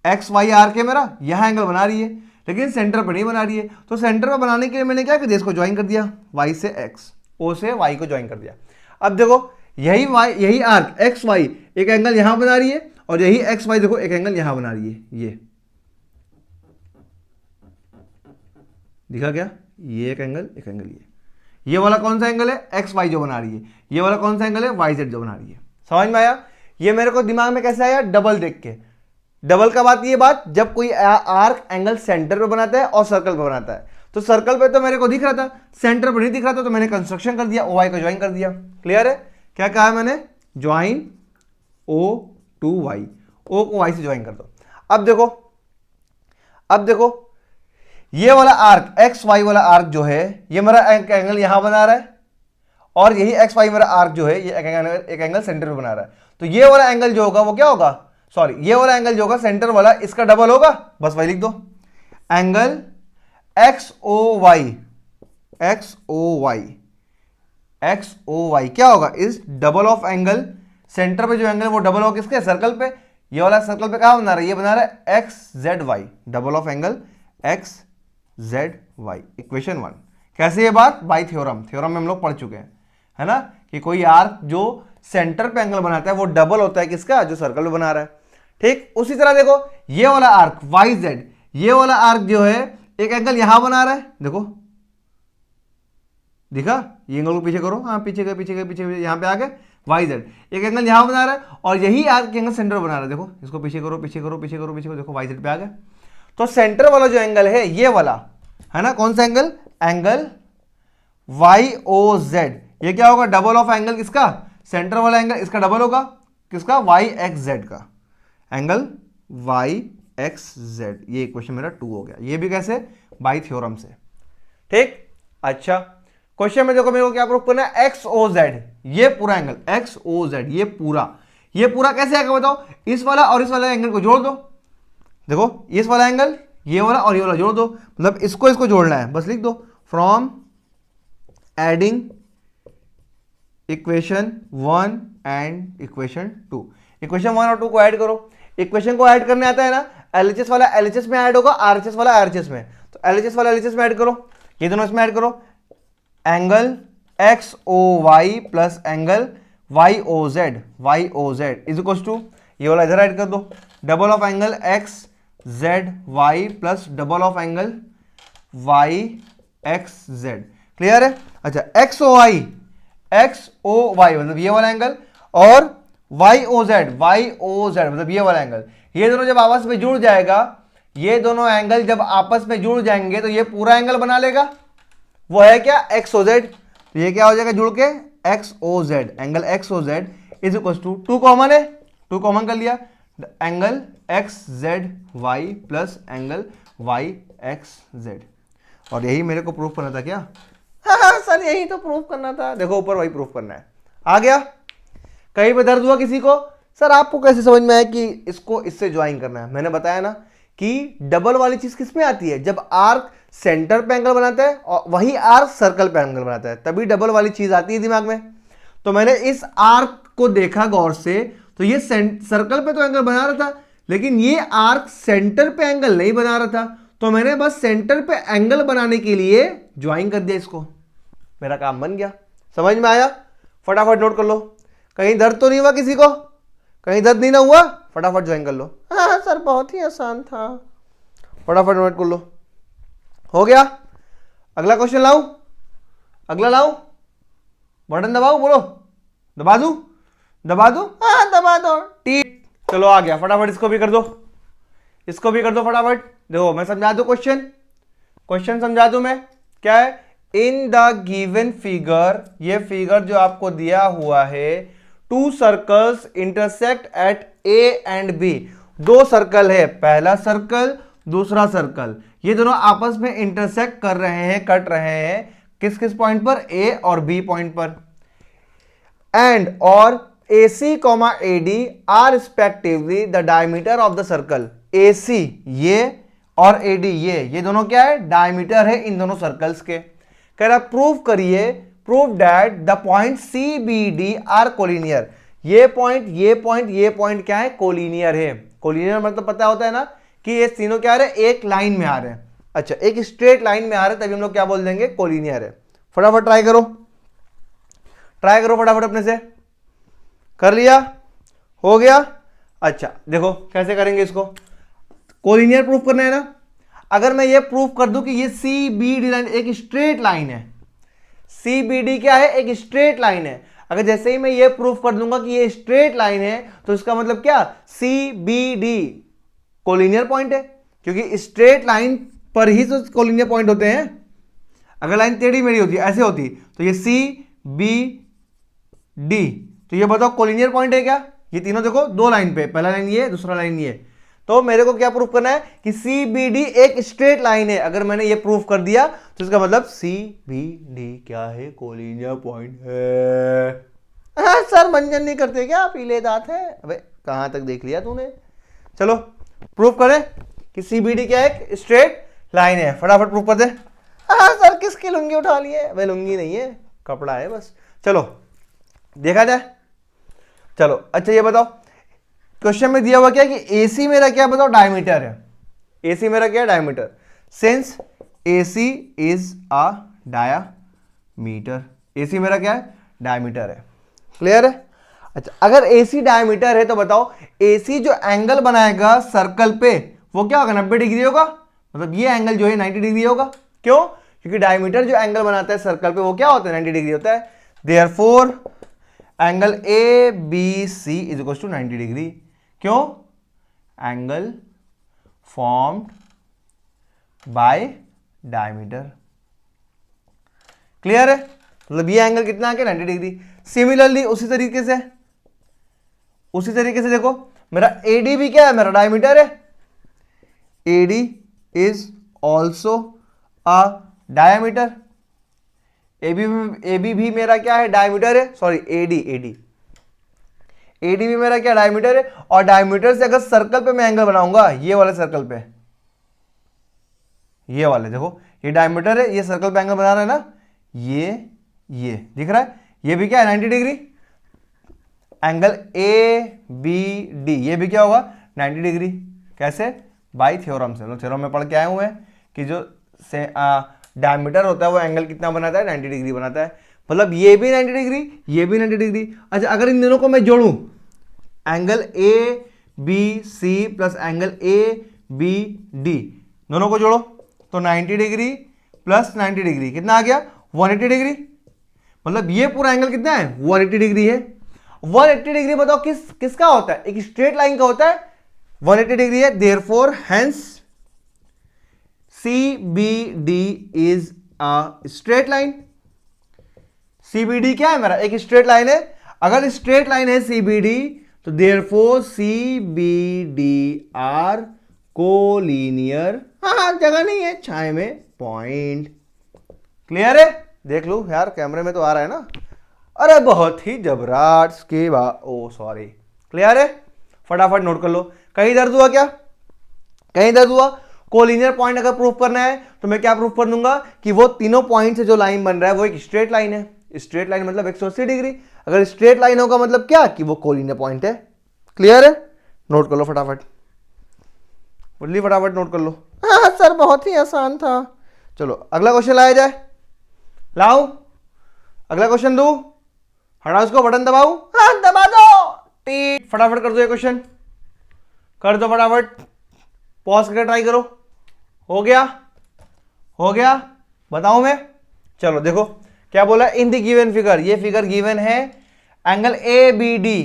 एक्स वाई आर्क है मेरा, यहां एंगल बना रही है, लेकिन सेंटर पर नहीं बना रही है। तो सेंटर पर बनाने के लिए मैंने क्या कर दिया, इसको ज्वाइन कर दिया, वाई से एक्स, ओ से वाई को ज्वाइन कर दिया। अब देखो यही वाई, यही आर्क एक्स वाई एक एंगल यहां बना रही है, और यही एक्स वाई देखो एक एंगल यहां बना रही है। ये दिखा क्या, ये एक एंगल, एक एंगल ये वाला कौन सा एंगल है, एक्स वाई जो बना रही है। ये वाला कौन सा एंगल है, वाई जेड जो बना रही है। समझ में आया? ये मेरे को दिमाग में कैसे आया, डबल देख के। डबल कब आती है बात, जब कोई आर्क एंगल सेंटर पे बनाता है और सर्कल पे बनाता है। तो सर्कल पे तो मेरे को दिख रहा था, सेंटर पे नहीं दिख रहा था, तो मैंने कंस्ट्रक्शन कर दिया, ओ वाई को ज्वाइन कर दिया। क्लियर है? क्या कहा मैंने, ज्वाइन ओ टू वाई, ओ को वाई से ज्वाइन कर दो। अब देखो, अब देखो ये वाला आर्क एक्स वाई वाला आर्क जो है, ये मेरा एंगल यहां बना रहा है, और यही एक्स वाई मेरा आर्क जो है, ये एक एंगल सेंटर पे बना रहा है। तो ये वाला एंगल जो होगा वो क्या होगा, सॉरी ये वाला एंगल जो होगा सेंटर वाला, इसका डबल होगा, बस वही लिख दो, angle X O Y, X O Y, X O Y क्या होगा, इस डबल ऑफ एंगल, सेंटर पे जो एंगल वो डबल होगा किसके, सर्कल पे। ये वाला सर्कल पे कहां बना रहा है, ये बना रहा है X Z Y, double of angle X Z Y. Equation 1। कैसे ये बात, बाई थ्योरम, थ्योरम में हम लोग पढ़ चुके हैं, है ना, कि कोई आर्क जो सेंटर पे एंगल बनाता है वो डबल होता है किसका, जो सर्कल पे बना रहा है। ठीक उसी तरह देखो ये वाला आर्क वाई जेड, ये वाला आर्क जो है एक एंगल यहां बना रहा है, देखो दिखा, ये एंगल को पीछे करो, हाँ पीछे गए, पीछे गए, पीछे गए, यहां पे आ गए, वाई जेड एक एंगल यहां बना रहा है, और यही आर्क एंगल सेंटर बना रहा है, देखो इसको पीछे करो, पीछे करो, पीछे करो, पीछे करो, देखो वाई जेड पे आ गया। तो सेंटर वाला जो एंगल है ये वाला है ना, कौन सा angle, angle Y O Z, ये क्या होगा, डबल ऑफ एंगल किसका, सेंटर वाला एंगल, इसका डबल होगा किसका, वाई एक्स जेड का, एंगल वाई एक्स जेड। ये इक्वेशन मेरा 2 हो गया। ये भी कैसे, बाई थ्योरम से। ठीक, अच्छा क्वेश्चन में देखो मेरे को क्या प्रूफ करना है, एक्स ओ जेड, ये पूरा एंगल एक्स ओ जेड, ये पूरा कैसे आएगा बताओ, इस वाला और इस वाला एंगल को जोड़ दो, देखो इस वाला एंगल, ये वाला और ये वाला जोड़ दो, मतलब इसको जोड़ना है, बस लिख दो, from adding equation 1 and equation 2। Equation 1 और 2 को ऐड करो। इक्वेशन को ऐड करने आता है ना, एलएचएस वाला एलएचएस में ऐड होगा, आरएचएस वाला आरएचएस में, तो एलएचएस वाला एलएचएस में ऐड करो, ये दोनों इसमें ऐड करो, angle X O Y plus angle Y O Z is equal to, ये वाला इधर ऐड कर दो, double of angle X Z Y plus double of angle Y X Z. Clear है? अच्छा, एक्स ओ वाई मतलब ये वाला एंगल, और वाई ओ जेड मतलब ये वाला एंगल, ये दोनों जब आपस में जुड़ जाएगा, ये दोनों एंगल जब आपस में जुड़ जाएंगे तो ये पूरा एंगल बना लेगा, वो है क्या, एक्स ओ जेड। तो ये क्या हो जाएगा जुड़ के, X O Z, angle X O Z is equal to, two common है, टू कॉमन कर लिया, angle X Z Y plus angle Y X Z. और यही मेरे को प्रूफ करना था क्या? हाँ सर यही तो प्रूफ करना था, देखो ऊपर वही प्रूफ करना है। आ गया? कहीं पे दर्द हुआ किसी को? सर आपको कैसे समझ में आया कि इसको इससे ज्वाइन करना है? मैंने बताया ना कि डबल वाली चीज किस में आती है, जब आर्क सेंटर पे एंगल बनाता है और वही आर्क सर्कल पे एंगल बनाता है, तभी डबल वाली चीज आती है दिमाग में। तो मैंने इस आर्क को देखा गौर से, तो ये सर्कल पे तो एंगल बना रहा था, लेकिन ये आर्क सेंटर पे एंगल नहीं बना रहा था, तो मैंने बस सेंटर पे एंगल बनाने के लिए ज्वाइन कर दिया इसको, मेरा काम बन गया। समझ में आया? फटाफट नोट कर लो। कहीं दर्द तो नहीं हुआ किसी को? कहीं दर्द नहीं ना हुआ? फटाफट ज्वाइन कर लो। हाँ सर बहुत ही आसान था, फटाफट नोट कर लो। हो गया? अगला क्वेश्चन लाऊं? अगला लाऊं? बटन दबाओ, बोलो दबा दूं? दबा दूं? हाँ दबा दो, ठीक। चलो आ गया, फटाफट इसको भी कर दो, इसको भी कर दो फटाफट। देखो मैं समझा दूं क्वेश्चन समझा दूं मैं। क्या है? इन द गिवन फिगर, ये फिगर जो आपको दिया हुआ है, two circles intersect at A and B, दो सर्कल है, पहला सर्कल दूसरा सर्कल, ये दोनों आपस में इंटरसेक्ट कर रहे हैं, कट रहे हैं, किस किस पॉइंट पर, ए और बी पॉइंट पर, एंड और AC, AD are respectively the diameter of the circle. AC ये और AD ये दोनों क्या है, डायमीटर है इन दोनों सर्कल्स के। कह रहा प्रूव करिए, prove that the point CBD are collinear, ये पॉइंट क्या है, कोलिनियर है। कोलिनियर मतलब पता होता है ना कि ये तीनों क्या आ रहे हैं, एक लाइन में आ रहे हैं। अच्छा, एक स्ट्रेट लाइन में आ रहे हैं, तभी हम लोग क्या बोल देंगे, कोलिनियर है। फटाफट ट्राई करो फटाफट अपने से। कर लिया? हो गया? अच्छा देखो कैसे करेंगे इसको, कोलिनियर प्रूफ करना है ना। अगर मैं ये प्रूफ कर दूं कि ये CBD लाइन एक स्ट्रेट लाइन है, CBD क्या है, एक स्ट्रेट लाइन है, अगर जैसे ही मैं ये प्रूफ कर दूंगा कि ये स्ट्रेट लाइन है, तो इसका मतलब क्या, CBD कोलिनियर पॉइंट है, क्योंकि स्ट्रेट लाइन पर ही तो कोलिनियर पॉइंट होते हैं। अगर लाइन टेढ़ी मेढ़ी होती, ऐसे होती, तो ये CBD, तो ये बताओ कोलिनियर पॉइंट है क्या? ये तीनों देखो दो लाइन पे, पहला लाइन ये, दूसरा लाइन ये, तो मेरे को क्या प्रूफ करना है कि CBD एक स्ट्रेट लाइन है। अगर मैंने ये प्रूफ कर दिया तो इसका मतलब CBD क्या है, कोलिनियर पॉइंट है। हाँ सर मंजन नहीं करते क्या, पीले दांत है? अबे कहां तक देख लिया तूने? चलो प्रूफ करें कि CBD क्या है, स्ट्रेट लाइन है। फटाफट प्रूफ कर दे। हाँ सर किसकी लुंगी उठा ली है? भाई लुंगी नहीं है, कपड़ा है बस। चलो देखा जाए। चलो अच्छा ये बताओ, क्वेश्चन में दिया हुआ क्या कि AC मेरा क्या बताओ, डायमीटर है। AC मेरा क्या है, diameter. Since AC is a diameter, AC मेरा क्या है, डायमीटर है। क्लियर है? अच्छा अगर AC डायमीटर है तो बताओ AC जो एंगल बनाएगा सर्कल पे वो क्या होगा, 90 डिग्री होगा। मतलब ये एंगल जो है 90 डिग्री होगा। क्यों? क्योंकि डायमीटर जो एंगल बनाता है सर्कल पे वो क्या होता है, 90 डिग्री होता है। Therefore angle ABC is equal to 90 degree. क्यों? Angle formed by diameter. Clear है? मतलब ये एंगल कितना आ गया, 90 डिग्री। सिमिलरली उसी तरीके से देखो मेरा AD भी क्या है, मेरा डायमीटर है। AD is also a diameter. AB भी मेरा क्या है, डायमीटर है। सॉरी AD भी मेरा क्या, डायमीटर है। और डायमीटर से अगर सर्कल पे मैं एंगल बनाऊंगा, ये वाले सर्कल पे, ये वाले देखो, ये डायमीटर है, ये सर्कल पे एंगल बना रहा है ना, ये दिख रहा है, ये भी क्या है, 90 डिग्री। एंगल ABD ये भी क्या होगा, 90 डिग्री। कैसे? बाय थ्योरम से। थ्योरम में पढ़ के आए हुए हैं कि जो डायमीटर होता है वो एंगल कितना बनाता है, 90 डिग्री बनाता है। मतलब ये भी 90 डिग्री, ये भी 90 डिग्री। अच्छा अगर इन दोनों को मैं जोड़ूं, angle A B C plus angle A B D, दोनों को जोड़ो तो 90 डिग्री प्लस 90 डिग्री कितना आ गया 180 डिग्री। मतलब ये पूरा एंगल कितना है 180 डिग्री है। 180 डिग्री बताओ किसका होता है, एक स्ट्रेट लाइन का होता है, 180 डिग्री है। Therefore hence CBD is a straight line. CBD क्या है मेरा, एक स्ट्रेट लाइन है। अगर स्ट्रेट लाइन है CBD तो देयरफॉर CBD आर कोलिनियर। हाँ जगह नहीं है छाए में पॉइंट। क्लियर है, देख लो यार कैमरे में तो आ रहा है ना। अरे बहुत ही जबराट के ओ सॉरी। क्लियर है, फटाफट नोट कर लो। कहीं दर्द हुआ क्या, कहीं दर्द हुआ। कोलिनियर पॉइंट अगर प्रूफ करना है तो मैं क्या प्रूफ कर दूंगा कि वो तीनों पॉइंट से जो लाइन बन रहा है वो एक स्ट्रेट लाइन है। स्ट्रेट लाइन मतलब 180 डिग्री। अगर स्ट्रेट लाइन होगा मतलब क्या कि वो कोलिनियर पॉइंट है। क्लियर है, नोट कर लो फटाफट, बोलिए फटाफट नोट कर लो। हाँ सर बहुत ही आसान था। चलो अगला क्वेश्चन लाया जाए, लाओ अगला क्वेश्चन दो, हटाओ उसको, बटन दबाओ, हाँ दबा दो, टीट फटाफट कर दो ये क्वेश्चन, कर दो फटाफट, पॉज करके ट्राई करो। हो गया, हो गया, बताऊं मैं। चलो देखो क्या बोला, इन द गिवन फिगर, ये फिगर गिवन है, angle A B D,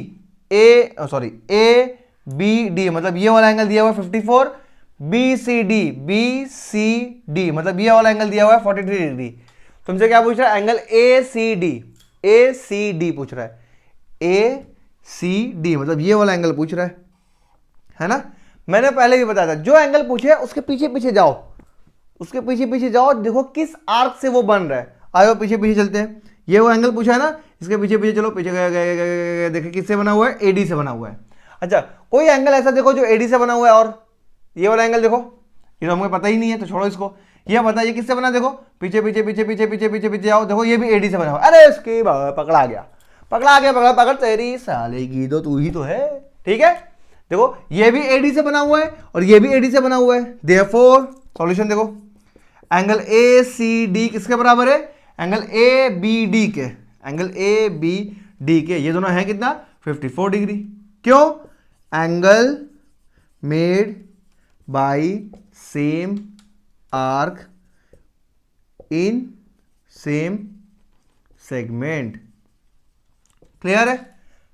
A B D मतलब ये वाला एंगल दिया हुआ है 54, बी सी डी मतलब ये वाला एंगल दिया हुआ है 43 डिग्री। तुमसे क्या पूछ रहा है, एंगल ए सी डी पूछ रहा है, ए सी डी मतलब ये वाला एंगल पूछ रहा है ना। मैंने पहले भी बताया था जो एंगल पूछे उसके पीछे पीछे जाओ, उसके पीछे पीछे जाओ, देखो किस आर्क से वो बन रहा है। आयो पीछे पीछे चलते हैं, ये वो एंगल पूछा है ना, इसके पीछे पीछे चलो, पीछे गए देखिए किससे बना हुआ है, एडी से बना हुआ है। अच्छा कोई एंगल ऐसा देखो जो एडी से बना हुआ है, और ये वाला एंगल देखो, ये तो हमें पता ही नहीं है तो छोड़ो इसको। ये पता है ये किससे बना, देखो पीछे पीछे पीछे पीछे पीछे पीछे पीछे आओ, देखो ये भी एडी से बना हुआ है। अरे इसके पकड़ा गया, पकड़ा गया, पकड़ पकड़ तेरी साले की दो, तू ही तो है। ठीक है, देखो ये भी एडी से बना हुआ है और ये भी एडी से बना हुआ है। देयरफॉर सॉल्यूशन देखो, एंगल ए सी डी किसके बराबर है, एंगल ए बी डी के, एंगल ए बी डी के, ये दोनों है कितना 54 डिग्री। क्यों, angle made by same arc in same segment. Clear है,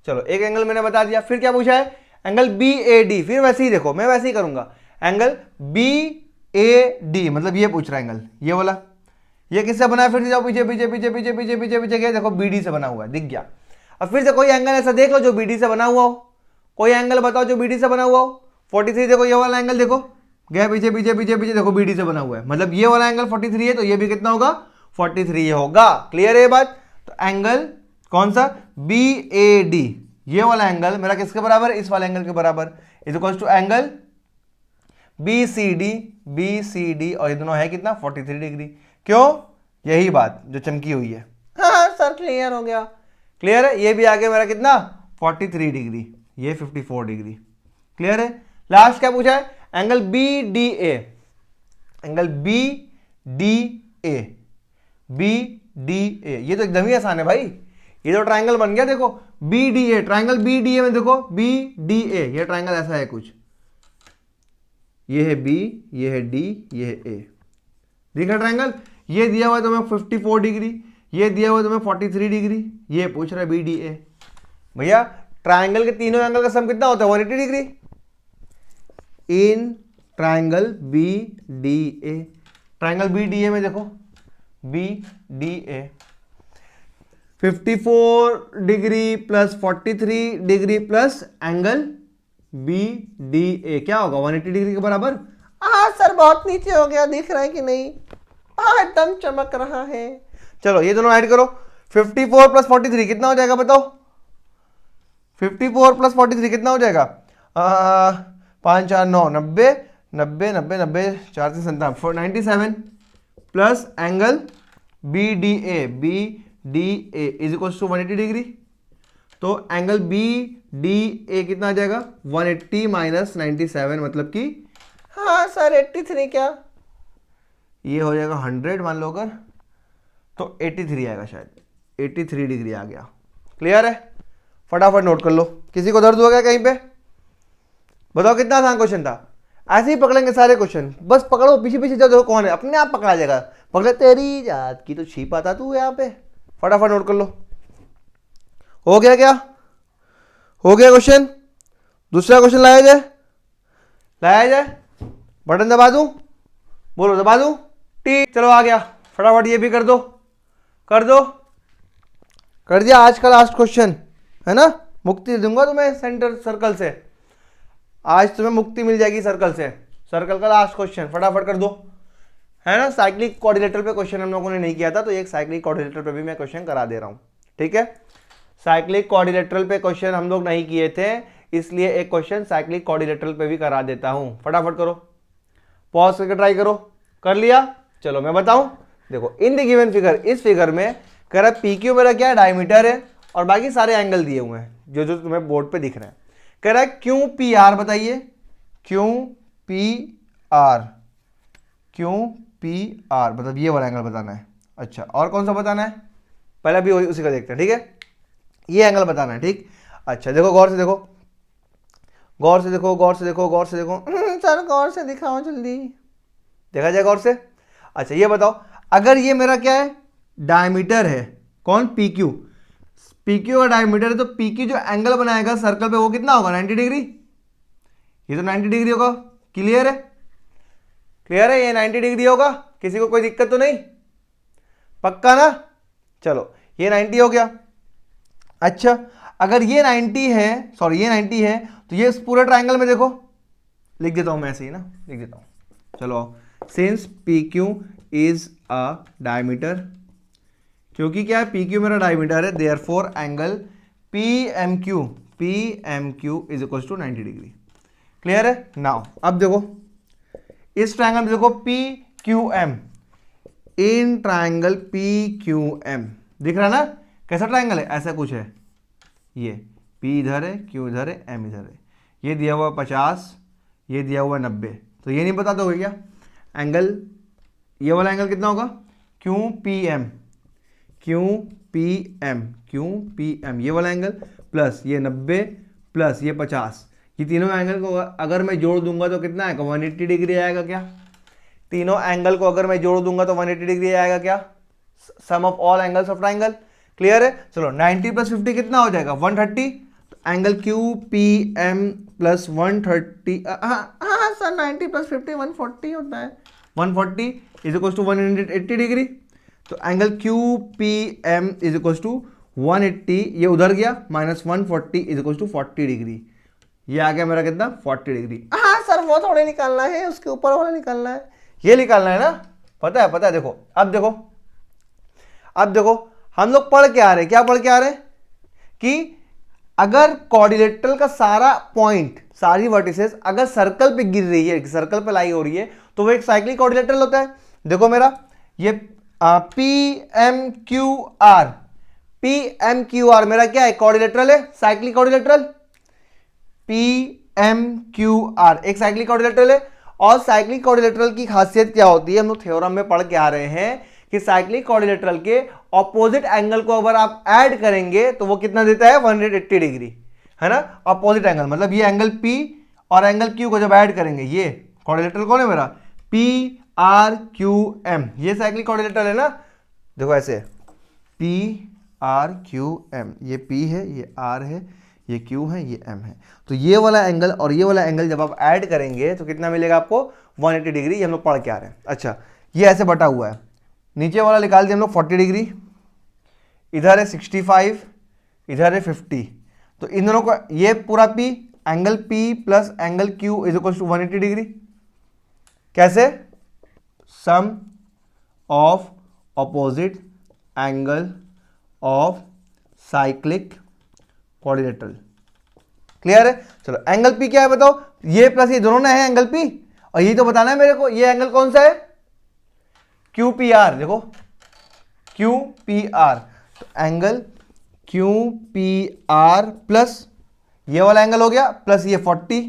चलो एक एंगल मैंने बता दिया। फिर क्या पूछा है, एंगल बी ए डी, फिर वैसे ही देखो, मैं वैसे ही करूंगा, एंगल बी ए डी मतलब ये पूछ रहा है एंगल, ये वाला, ये किससे बना है, फिर जाओ पीछे पीछे पीछे पीछे पीछे पीछे पीछे गए, देखो बी डी से बना हुआ है, दिख गया। अब फिर से कोई एंगल ऐसा देख लो जो बी डी से बना हुआ हो, कोई एंगल बताओ जो बी डी से बना हुआ हो। 43 देखो, ये वाला एंगल देखो, गया पीछे पीछे पीछे पीछे, देखो बी डी से बना हुआ है, मतलब ये वाला एंगल 43 है तो ये भी कितना होगा 43 होगा। क्लियर है ये बात। तो एंगल कौन सा, बी ए डी, ये वाला एंगल मेरा किसके बराबर है, इस वाले एंगल के बराबर, is equal to angle B C D और ये दोनों है कितना 43 डिग्री। क्यों, यही बात जो चमकी हुई है। हाँ सर क्लियर हो गया, क्लियर है। ये भी आगे मेरा कितना 43 डिग्री, ये 54 डिग्री। क्लियर है। लास्ट क्या पूछा है, angle B D A, angle B D A, B D A, ये तो एकदम ही आसान है भाई, ये तो ट्रायंगल बन गया। देखो B D A, triangle B D A में देखो बी डी ए, ये ट्रायंगल ऐसा है कुछ, ये है बी, ये है डी, ये है ए, देखा ट्रायंगल। ये दिया हुआ है तुम्हें 54 डिग्री, ये दिया हुआ है तुम्हें 43 डिग्री, ये पूछ रहा है बी डी ए। भैया ट्रायंगल के तीनों एंगल का सम कितना होता है 180 degree in triangle B D A. Triangle B D A में देखो B D A 54 degree plus 43 degree plus angle B D A क्या होगा 180 डिग्री के बराबर। हाँ सर बहुत नीचे हो गया, दिख रहा है कि नहीं, हाँ एकदम चमक रहा है। चलो ये दोनों ऐड करो, 54 प्लस 43 कितना हो जाएगा बताओ, 54 प्लस 43 कितना हो जाएगा, 5 4 9 90 90 90 90 4 से 97 plus angle B D A is equal to 180 degree. तो एंगल बी डी ए कितना आ जाएगा 180 माइनस 97 मतलब कि हाँ सर 83 क्या, ये हो जाएगा 100 मान लो अगर, तो 83 आएगा शायद, 83 डिग्री आ गया। क्लियर है? फटाफट नोट कर लो। किसी को दर्द हो गया कहीं पे? बताओ कितना आसान क्वेश्चन था। ऐसे ही पकड़ेंगे सारे क्वेश्चन, बस पकड़ो पीछे पीछे जाओ, देखो कौन है, अपने आप पकड़ा जाएगा। पकड़े तेरी जात की तो छिपा था तू यहाँ पे। फटाफट नोट कर लो। हो गया क्या? हो गया क्वेश्चन? दूसरा क्वेश्चन लाया जाए? लाया जाए? बटन दबा दूं? बोलो दबा दूं? ठीक, चलो आ गया। फटाफट ये भी कर दो, कर दो, कर दिया। आज का लास्ट क्वेश्चन है ना, मुक्ति दूंगा तुम्हें सेंटर सर्कल से। आज तुम्हें मुक्ति मिल जाएगी सर्कल से। सर्कल का लास्ट क्वेश्चन फटाफट कर दो, है ना। साइक्लिक कोऑर्डिनेटर पे क्वेश्चन हम लोगों ने नहीं किया था, तो एक साइक्लिक कोऑर्डिनेटर पे भी मैं क्वेश्चन करा दे रहा हूं। ठीक है, साइक्लिक कोऑर्डिनेटर पे क्वेश्चन हम लोग नहीं किए थे, इसलिए एक क्वेश्चन साइक्लिक कोऑर्डिनेटर पे भी करा देता हूं। फटाफट करो, पॉज करके ट्राई करो। कर लिया? चलो मैं बताऊं। देखो इन द गिवन फिगर, इस फिगर में कह रहा है पी क्यू मेरा क्या है, डायमीटर है, और बाकी सारे एंगल दिए हुए हैं जो जो तुम्हें बोर्ड पे दिख रहे हैं। कह रहा है क्यों पी आर, बताइए क्यों पी आर, क्यों पी आर, मतलब ये वाला एंगल बताना है। अच्छा, और कौन सा बताना है? पहले भी उसी का देखते हैं। ठीक है, ये एंगल बताना है। ठीक, अच्छा देखो गौर से देखो, गौर से देखो, गौर से देखो, गौर से देखो। सर गौर से दिखाओ जल्दी, देखा जाए गौर से। अच्छा ये बताओ, अगर ये मेरा क्या है, डायमीटर है, कौन, पी क्यू, पी क्यू का डायमीटर है, तो पी क्यू जो एंगल बनाएगा सर्कल पे वो कितना होगा, 90 डिग्री। ये तो 90 डिग्री होगा। क्लियर है? क्लियर है, ये 90 डिग्री होगा। किसी को कोई दिक्कत तो नहीं? पक्का ना? चलो ये 90 हो गया। अच्छा अगर ये 90 है, सॉरी ये 90 है, तो ये पूरे ट्राइंगल में देखो, लिख देता हूं मैं ऐसे ही ना, लिख देता हूं। चलो, since P Q is a diameter, क्योंकि क्या है, पी क्यू मेरा डायमीटर है, therefore angle P M Q is equal to 90 degree. Clear है? नाउ अब देखो इस ट्राइंगल में देखो P Q M, in triangle P Q M दिख रहा है ना, कैसा ट्राइंगल है, ऐसा कुछ है। ये पी इधर है, क्यू इधर है, एम इधर है, ये दिया हुआ 50, ये दिया हुआ 90, तो ये नहीं बता दोगे क्या एंगल, ये वाला एंगल कितना होगा, Q P M, Q P M, Q P M, ये वाला एंगल प्लस ये 90 प्लस ये 50, ये तीनों एंगल को अगर मैं जोड़ दूंगा तो कितना आएगा, 180 डिग्री आएगा क्या। तीनों एंगल को अगर मैं जोड़ दूंगा तो 180 डिग्री आएगा क्या, sum of all angles of triangle. Clear है? चलो 90 प्लस 50 कितना हो जाएगा, 130। तो angle Q P M plus 130, हाँ सर 90 प्लस 50 140 होता है, 140 इज इक्वल टू 180 डिग्री। तो angle Q P M is equal to 180, ये उधर गया, minus 140 is equal to 40 degree. ये आ गया मेरा कितना, 40 डिग्री। हाँ सर वो थोड़े निकालना है, उसके ऊपर वाला निकालना है, ये निकालना है ना, पता है, पता है। देखो अब देखो, अब देखो हम लोग पढ़ के आ रहे हैं, क्या पढ़ के आ रहे हैं कि अगर कोऑर्डिनेटर का सारा पॉइंट, सारी वर्टिसेस अगर सर्कल पे गिर रही है, सर्कल पे लाई हो रही है, तो वो एक साइक्लिक कोऑर्डिनेटर होता है। देखो मेरा ये P M Q R, P M Q R मेरा क्या है, कोऑर्डिनेटर है, cyclic coordinator. P M Q R एक साइक्लिक कोऑर्डिनेटर है। और साइक्लिक कोऑर्डिनेटर की खासियत क्या होती है, हम लोग थ्योरम में पढ़ के आ रहे हैं कि साइक्लिक कोऑर्डिनेटर के ऑपोजिट एंगल को अगर आप ऐड करेंगे तो वो कितना देता है, 180 डिग्री, है ना। ऑपोजिट एंगल मतलब ये एंगल P और एंगल Q को जब ऐड करेंगे, ये कोऑर्डिनेटर कौन है मेरा, P R Q M, ये साइक्लिक कोऑर्डिनेटर है ना। देखो ऐसे P R Q M, ये P है, ये R है, ये Q है, ये M है। तो ये वाला एंगल और ये वाला एंगल जब आप ऐड करेंगे तो कितना मिलेगा आपको, 180 डिग्री। ये हम लोग पढ़ के आ रहे हैं। अच्छा ये ऐसे बटा हुआ है, नीचे वाला निकाल दिया हम लोग 40 डिग्री, इधर है 65, इधर है 50, तो इन दोनों का ये पूरा P, angle P plus angle Q is equal to 180 degree. कैसे, sum of opposite angle of cyclic coordinator. Clear है? चलो एंगल P क्या है बताओ, ये प्लस ये दोनों ना है एंगल P, और ये तो बताना है मेरे को ये एंगल कौन सा है, QPR। देखो QPR, तो एंगल QPR प्लस ये वाला एंगल हो गया, प्लस ये 40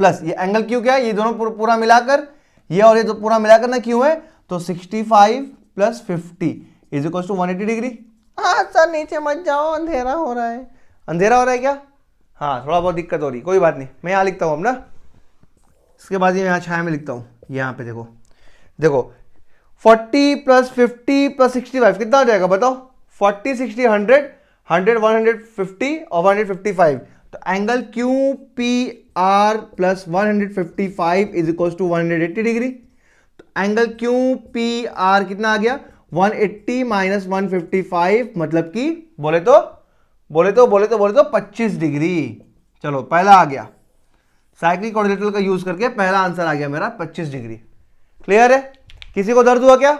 प्लस ये एंगल Q क्या है, ये दोनों पूरा मिलाकर, ये और ये तो पूरा मिलाकर ना Q है, तो 65 plus 50 is equal to 180 degree. हाँ सर नीचे मत जाओ, अंधेरा हो रहा है। अंधेरा हो रहा है क्या? हाँ थोड़ा बहुत दिक्कत हो रही, कोई बात नहीं, मैं यहाँ लिखता हूँ अब ना। इसके बाद ये यहाँ छाया में लिखता हूँ, यहाँ पे देखो देखो 40 + 50 + 65 कितना हो जाएगा बताओ? 40 60 100 100 150 और 155। तो angle Q P R plus 155 is equal to 180 degree. तो एंगल क्यू पी आर कितना आ गया? 180 माइनस 155, मतलब कि बोले तो 25 डिग्री। चलो पहला आ गया, साइक्लिक क्वाड्रिलेटरल का यूज करके पहला आंसर आ गया मेरा 25 डिग्री। क्लियर है? किसी को दर्द हुआ क्या?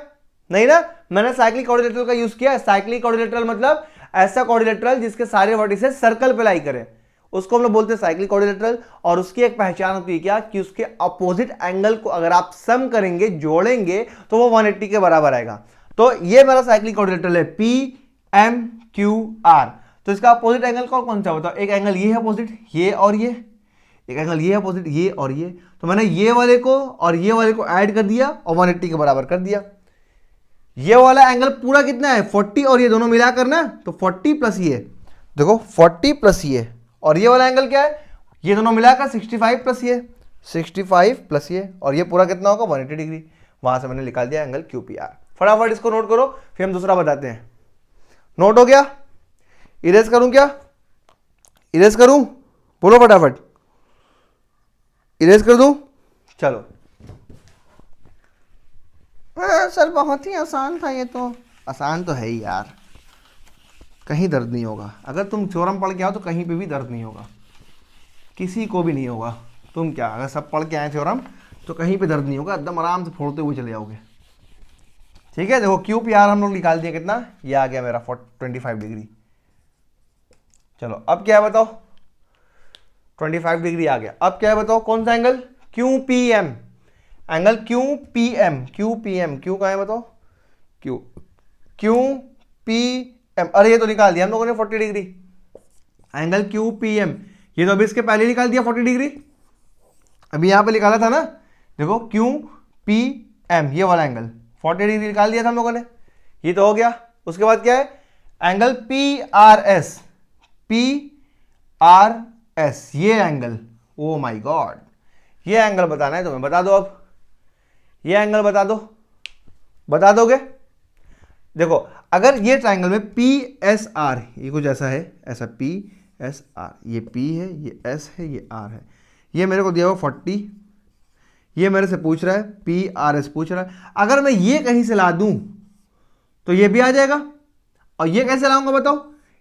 नहीं ना? मैंने साइक्लिक क्वाड्रिलेटरल का यूज किया है। साइक्लिक क्वाड्रिलेटरल मतलब ऐसा क्वाड्रिलेटरल जिसके सारे वर्टिसेस सर्कल पे लाई करें, उसको हम लोग बोलते हैं साइक्लिक क्वाड्रिलेटरल। और उसकी एक पहचान होती है क्या, कि उसके अपोजिट एंगल को अगर आप सम करेंगे, जोड़ेंगे, तो वो 180 के बराबर आएगा। तो ये मेरा साइक्लिक क्वाड्रिलेटरल है पी एम क्यू आर। तो इसका अपोजिट एंगल कौन सा बताओ? एक एंगल ये है अपोजिट, ये और ये, एक एंगल ये है अपोजिट, ये और ये। तो मैंने ये वाले को और ये वाले को ऐड कर दिया और 180 के बराबर कर दिया। ये वाला एंगल पूरा कितना है? 40, और ये दोनों मिलाकर ना, तो 40 प्लस ये, देखो 40 प्लस ये, और ये वाला एंगल क्या है? ये दोनों मिलाकर 65 प्लस ये, 65 प्लस ये, और ये पूरा कितना होगा? 180 डिग्री। वहां से मैंने निकाल दिया एंगल क्यू पी आर। फटाफट इसको नोट करो, फिर हम दूसरा बताते हैं। नोट हो गया? इरेज करूं क्या? इरेज करूं? बोलो फटाफट, इरेज कर दूं? चलो। सर बहुत ही आसान था ये तो। आसान तो है ही यार, कहीं दर्द नहीं होगा। अगर तुम थ्योरम पढ़ के आओ तो कहीं पे भी दर्द नहीं होगा, किसी को भी नहीं होगा। तुम क्या, अगर सब पढ़ के आए थ्योरम तो कहीं पे दर्द नहीं होगा, एकदम आराम से फोड़ते हुए चले जाओगे। ठीक है, देखो क्यू पी आर हम लोग निकाल दिया, कितना? ये आ गया मेरा 25 डिग्री। चलो अब क्या है बताओ? 25 डिग्री आ गया। अब क्या है बताओ? कौन सा angle? Q P M. Angle Q P M, Q P M, Q कहाँ है बताओ? Q, Q P M. अरे ये तो निकाल दिया हम लोगों ने 40 degree. Angle Q P M, ये तो अभी इसके पहले निकाल दिया 40 डिग्री, अभी यहां पे निकाला था ना। देखो क्यू पी एम, ये वाला एंगल 40 डिग्री निकाल दिया था हम लोगों ने, ये तो हो गया। उसके बाद क्या है? Angle P R S, P R S, ये एंगल, ओ माय गॉड, ये एंगल बताना है तुम्हें, बता दो अब। ये एंगल बता दो, बता दोगे? देखो अगर ये ट्राइंगल में पी एस आर, ये कुछ ऐसा है, ऐसा पी एस आर, ये पी है, ये एस है, ये आर है, ये मेरे को दिया हुआ 40, ये मेरे से पूछ रहा है पी आर एस पूछ रहा है। अगर मैं ये कहीं से ला दूं तो ये भी आ जाएगा, और ये कैसे लाऊंगा बताओ?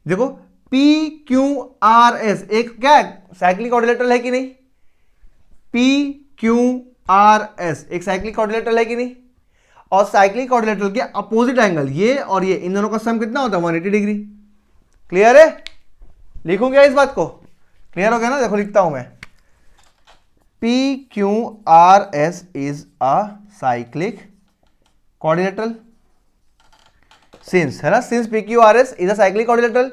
देखो पी क्यू आर एस एक क्या है? साइक्लिक क्वाड्रिलेटरल है कि नहीं? पी क्यू आर एस एक साइक्लिक क्वाड्रिलेटरल है कि नहीं? और साइक्लिक क्वाड्रिलेटरल के अपोजिट एंगल ये और ये, इन दोनों का सम कितना होता है? 180 डिग्री। क्लियर है? लिखूं क्या इस बात को? क्लियर हो गया ना? देखो लिखता हूं मैं, P Q R S is a cyclic quadrilateral since, है ना, since P Q R S is a cyclic quadrilateral.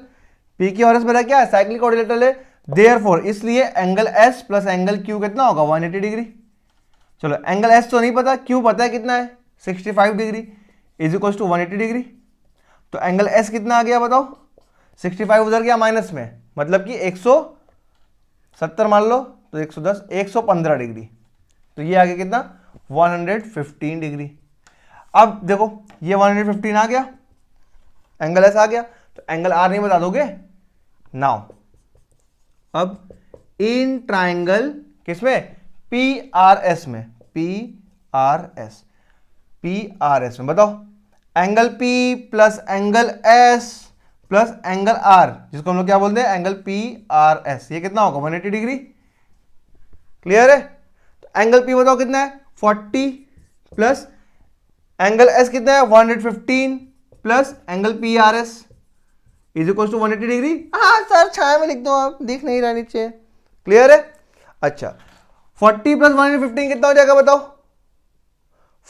P Q R S मेरा क्या है? साइक्लिक क्वाड्रिलेटरल है। देयरफॉर इसलिए angle S plus angle Q कितना होगा? 180 डिग्री। चलो एंगल एस तो नहीं पता, क्यू पता है कितना है? 65 degree is equal to 180 degree. तो एंगल एस कितना आ गया बताओ? 65 उधर गया माइनस में, मतलब कि 170 मान लो, तो 110, 115 डिग्री। तो ये आ गया कितना? 115 डिग्री। अब देखो ये 115 आ गया, एंगल एस आ गया, तो एंगल आर नहीं बता दोगे? नाउ अब इन ट्राइंगल किसमें? पी आर एस में, P R S, P R S में बताओ, angle P plus angle S plus angle R, जिसको हम लोग क्या बोलते हैं? एंगल पी आर एस, ये कितना होगा? 180 डिग्री। क्लियर है? तो एंगल पी बताओ कितना है? 40 प्लस एंगल एस कितना है? 115 plus angle P R S is equal to 180 degree. हाँ सर छाया में लिख दो, आप दिख नहीं रहा नीचे। क्लियर है? अच्छा 40 प्लस 115 कितना हो जाएगा बताओ?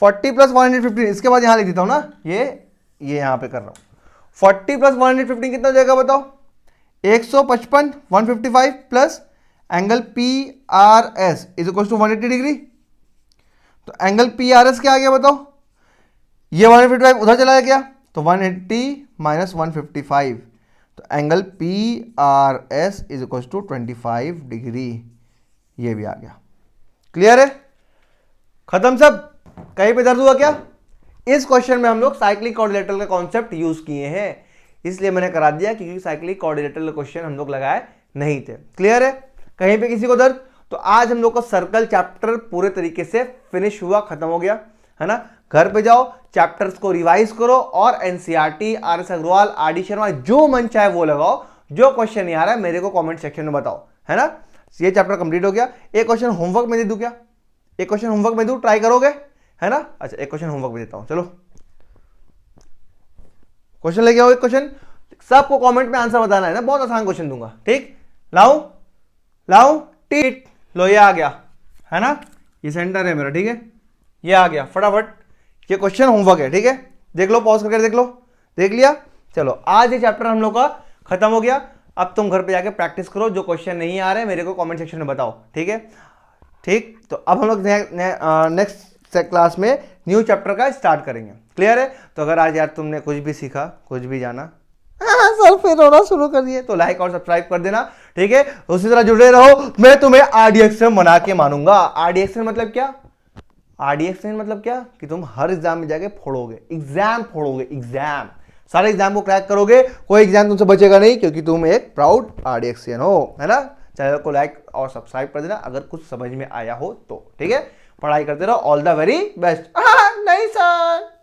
40 प्लस 115, इसके बाद यहां लिख देता हूं ना, ये यहां पे कर रहा हूं। 40 प्लस 115 कितना हो जाएगा बताओ? 155, 155 plus angle P R S is equal to 180 degree. तो एंगल पी आर एस क्या आ गया बताओ? ये 155 उधर चला गया, तो 180 माइनस 155, तो angle P R S is equal to 25 degree, ये भी आ गया। क्लियर है, खत्म सब, कहीं पे दर्द हुआ क्या? इस क्वेश्चन में हम लोग साइक्लिक कोऑर्डिनेटर का कॉन्सेप्ट यूज किए हैं, इसलिए मैंने करा दिया क्योंकि साइक्लिक कोऑर्डिनेटर का क्वेश्चन हम लोग लगाए नहीं थे। क्लियर है, कहीं पे किसी को दर्द? तो आज हम लोग का सर्कल चैप्टर पूरे तरीके से फिनिश हुआ, खत्म हो गया, है ना। घर पे जाओ, चैप्टर्स को रिवाइज करो और NCERT, R S Agarwal, R D Sharma, जो मन चाहे वो लगाओ। जो क्वेश्चन नहीं आ रहा है मेरे को कमेंट सेक्शन में बताओ, है ना। ये चैप्टर कंप्लीट हो गया। एक क्वेश्चन होमवर्क में दे दूं क्या? एक क्वेश्चन होमवर्क में दूं, ट्राई करोगे, है ना। अच्छा, एक क्वेश्चन होमवर्क में देता हूं, चलो क्वेश्चन लेके आओ। एक क्वेश्चन, सबको कमेंट में आंसर बताना है ना, बहुत आसान क्वेश्चन दूंगा, ठीक। लाऊं लाऊं, टीट लो, ये आ गया, है ना, ये सेंटर है मेरा, ठीक है, ये आ गया फटाफट। ये क्वेश्चन होमवर्क है, ठीक है, देख लो, पॉज करके देख लो, देख लिया। चलो आज ये चैप्टर हम लोग का खत्म हो गया। अब तुम घर पे जाके प्रैक्टिस करो, जो क्वेश्चन नहीं आ रहे मेरे को कमेंट सेक्शन में बताओ, ठीक है। ठीक, तो अब हम लोग नेक्स्ट क्लास में न्यू चैप्टर का स्टार्ट करेंगे। क्लियर है, तो अगर आज यार तुमने कुछ भी सीखा, कुछ भी जाना, सर फिर रोना शुरू कर दिए, तो लाइक और सब्सक्राइब कर देना, ठीक है। उसी तरह जुड़े रहो, मैं तुम्हें आरडीएक्स में बना के मानूंगा। आरडीएक्स मतलब क्या? आरडीएक्स मतलब क्या कि तुम हर एग्जाम में जाके फोड़ोगे, एग्जाम फोड़ोगे, एग्जाम, सारे एग्जाम को क्रैक करोगे, कोई एग्जाम तुमसे बचेगा नहीं, क्योंकि तुम एक प्राउड आरडीएक्सियन हो, है ना। चैनल को लाइक और सब्सक्राइब कर देना अगर कुछ समझ में आया हो तो, ठीक है। पढ़ाई करते रहो, ऑल द वेरी बेस्ट। नहीं सर।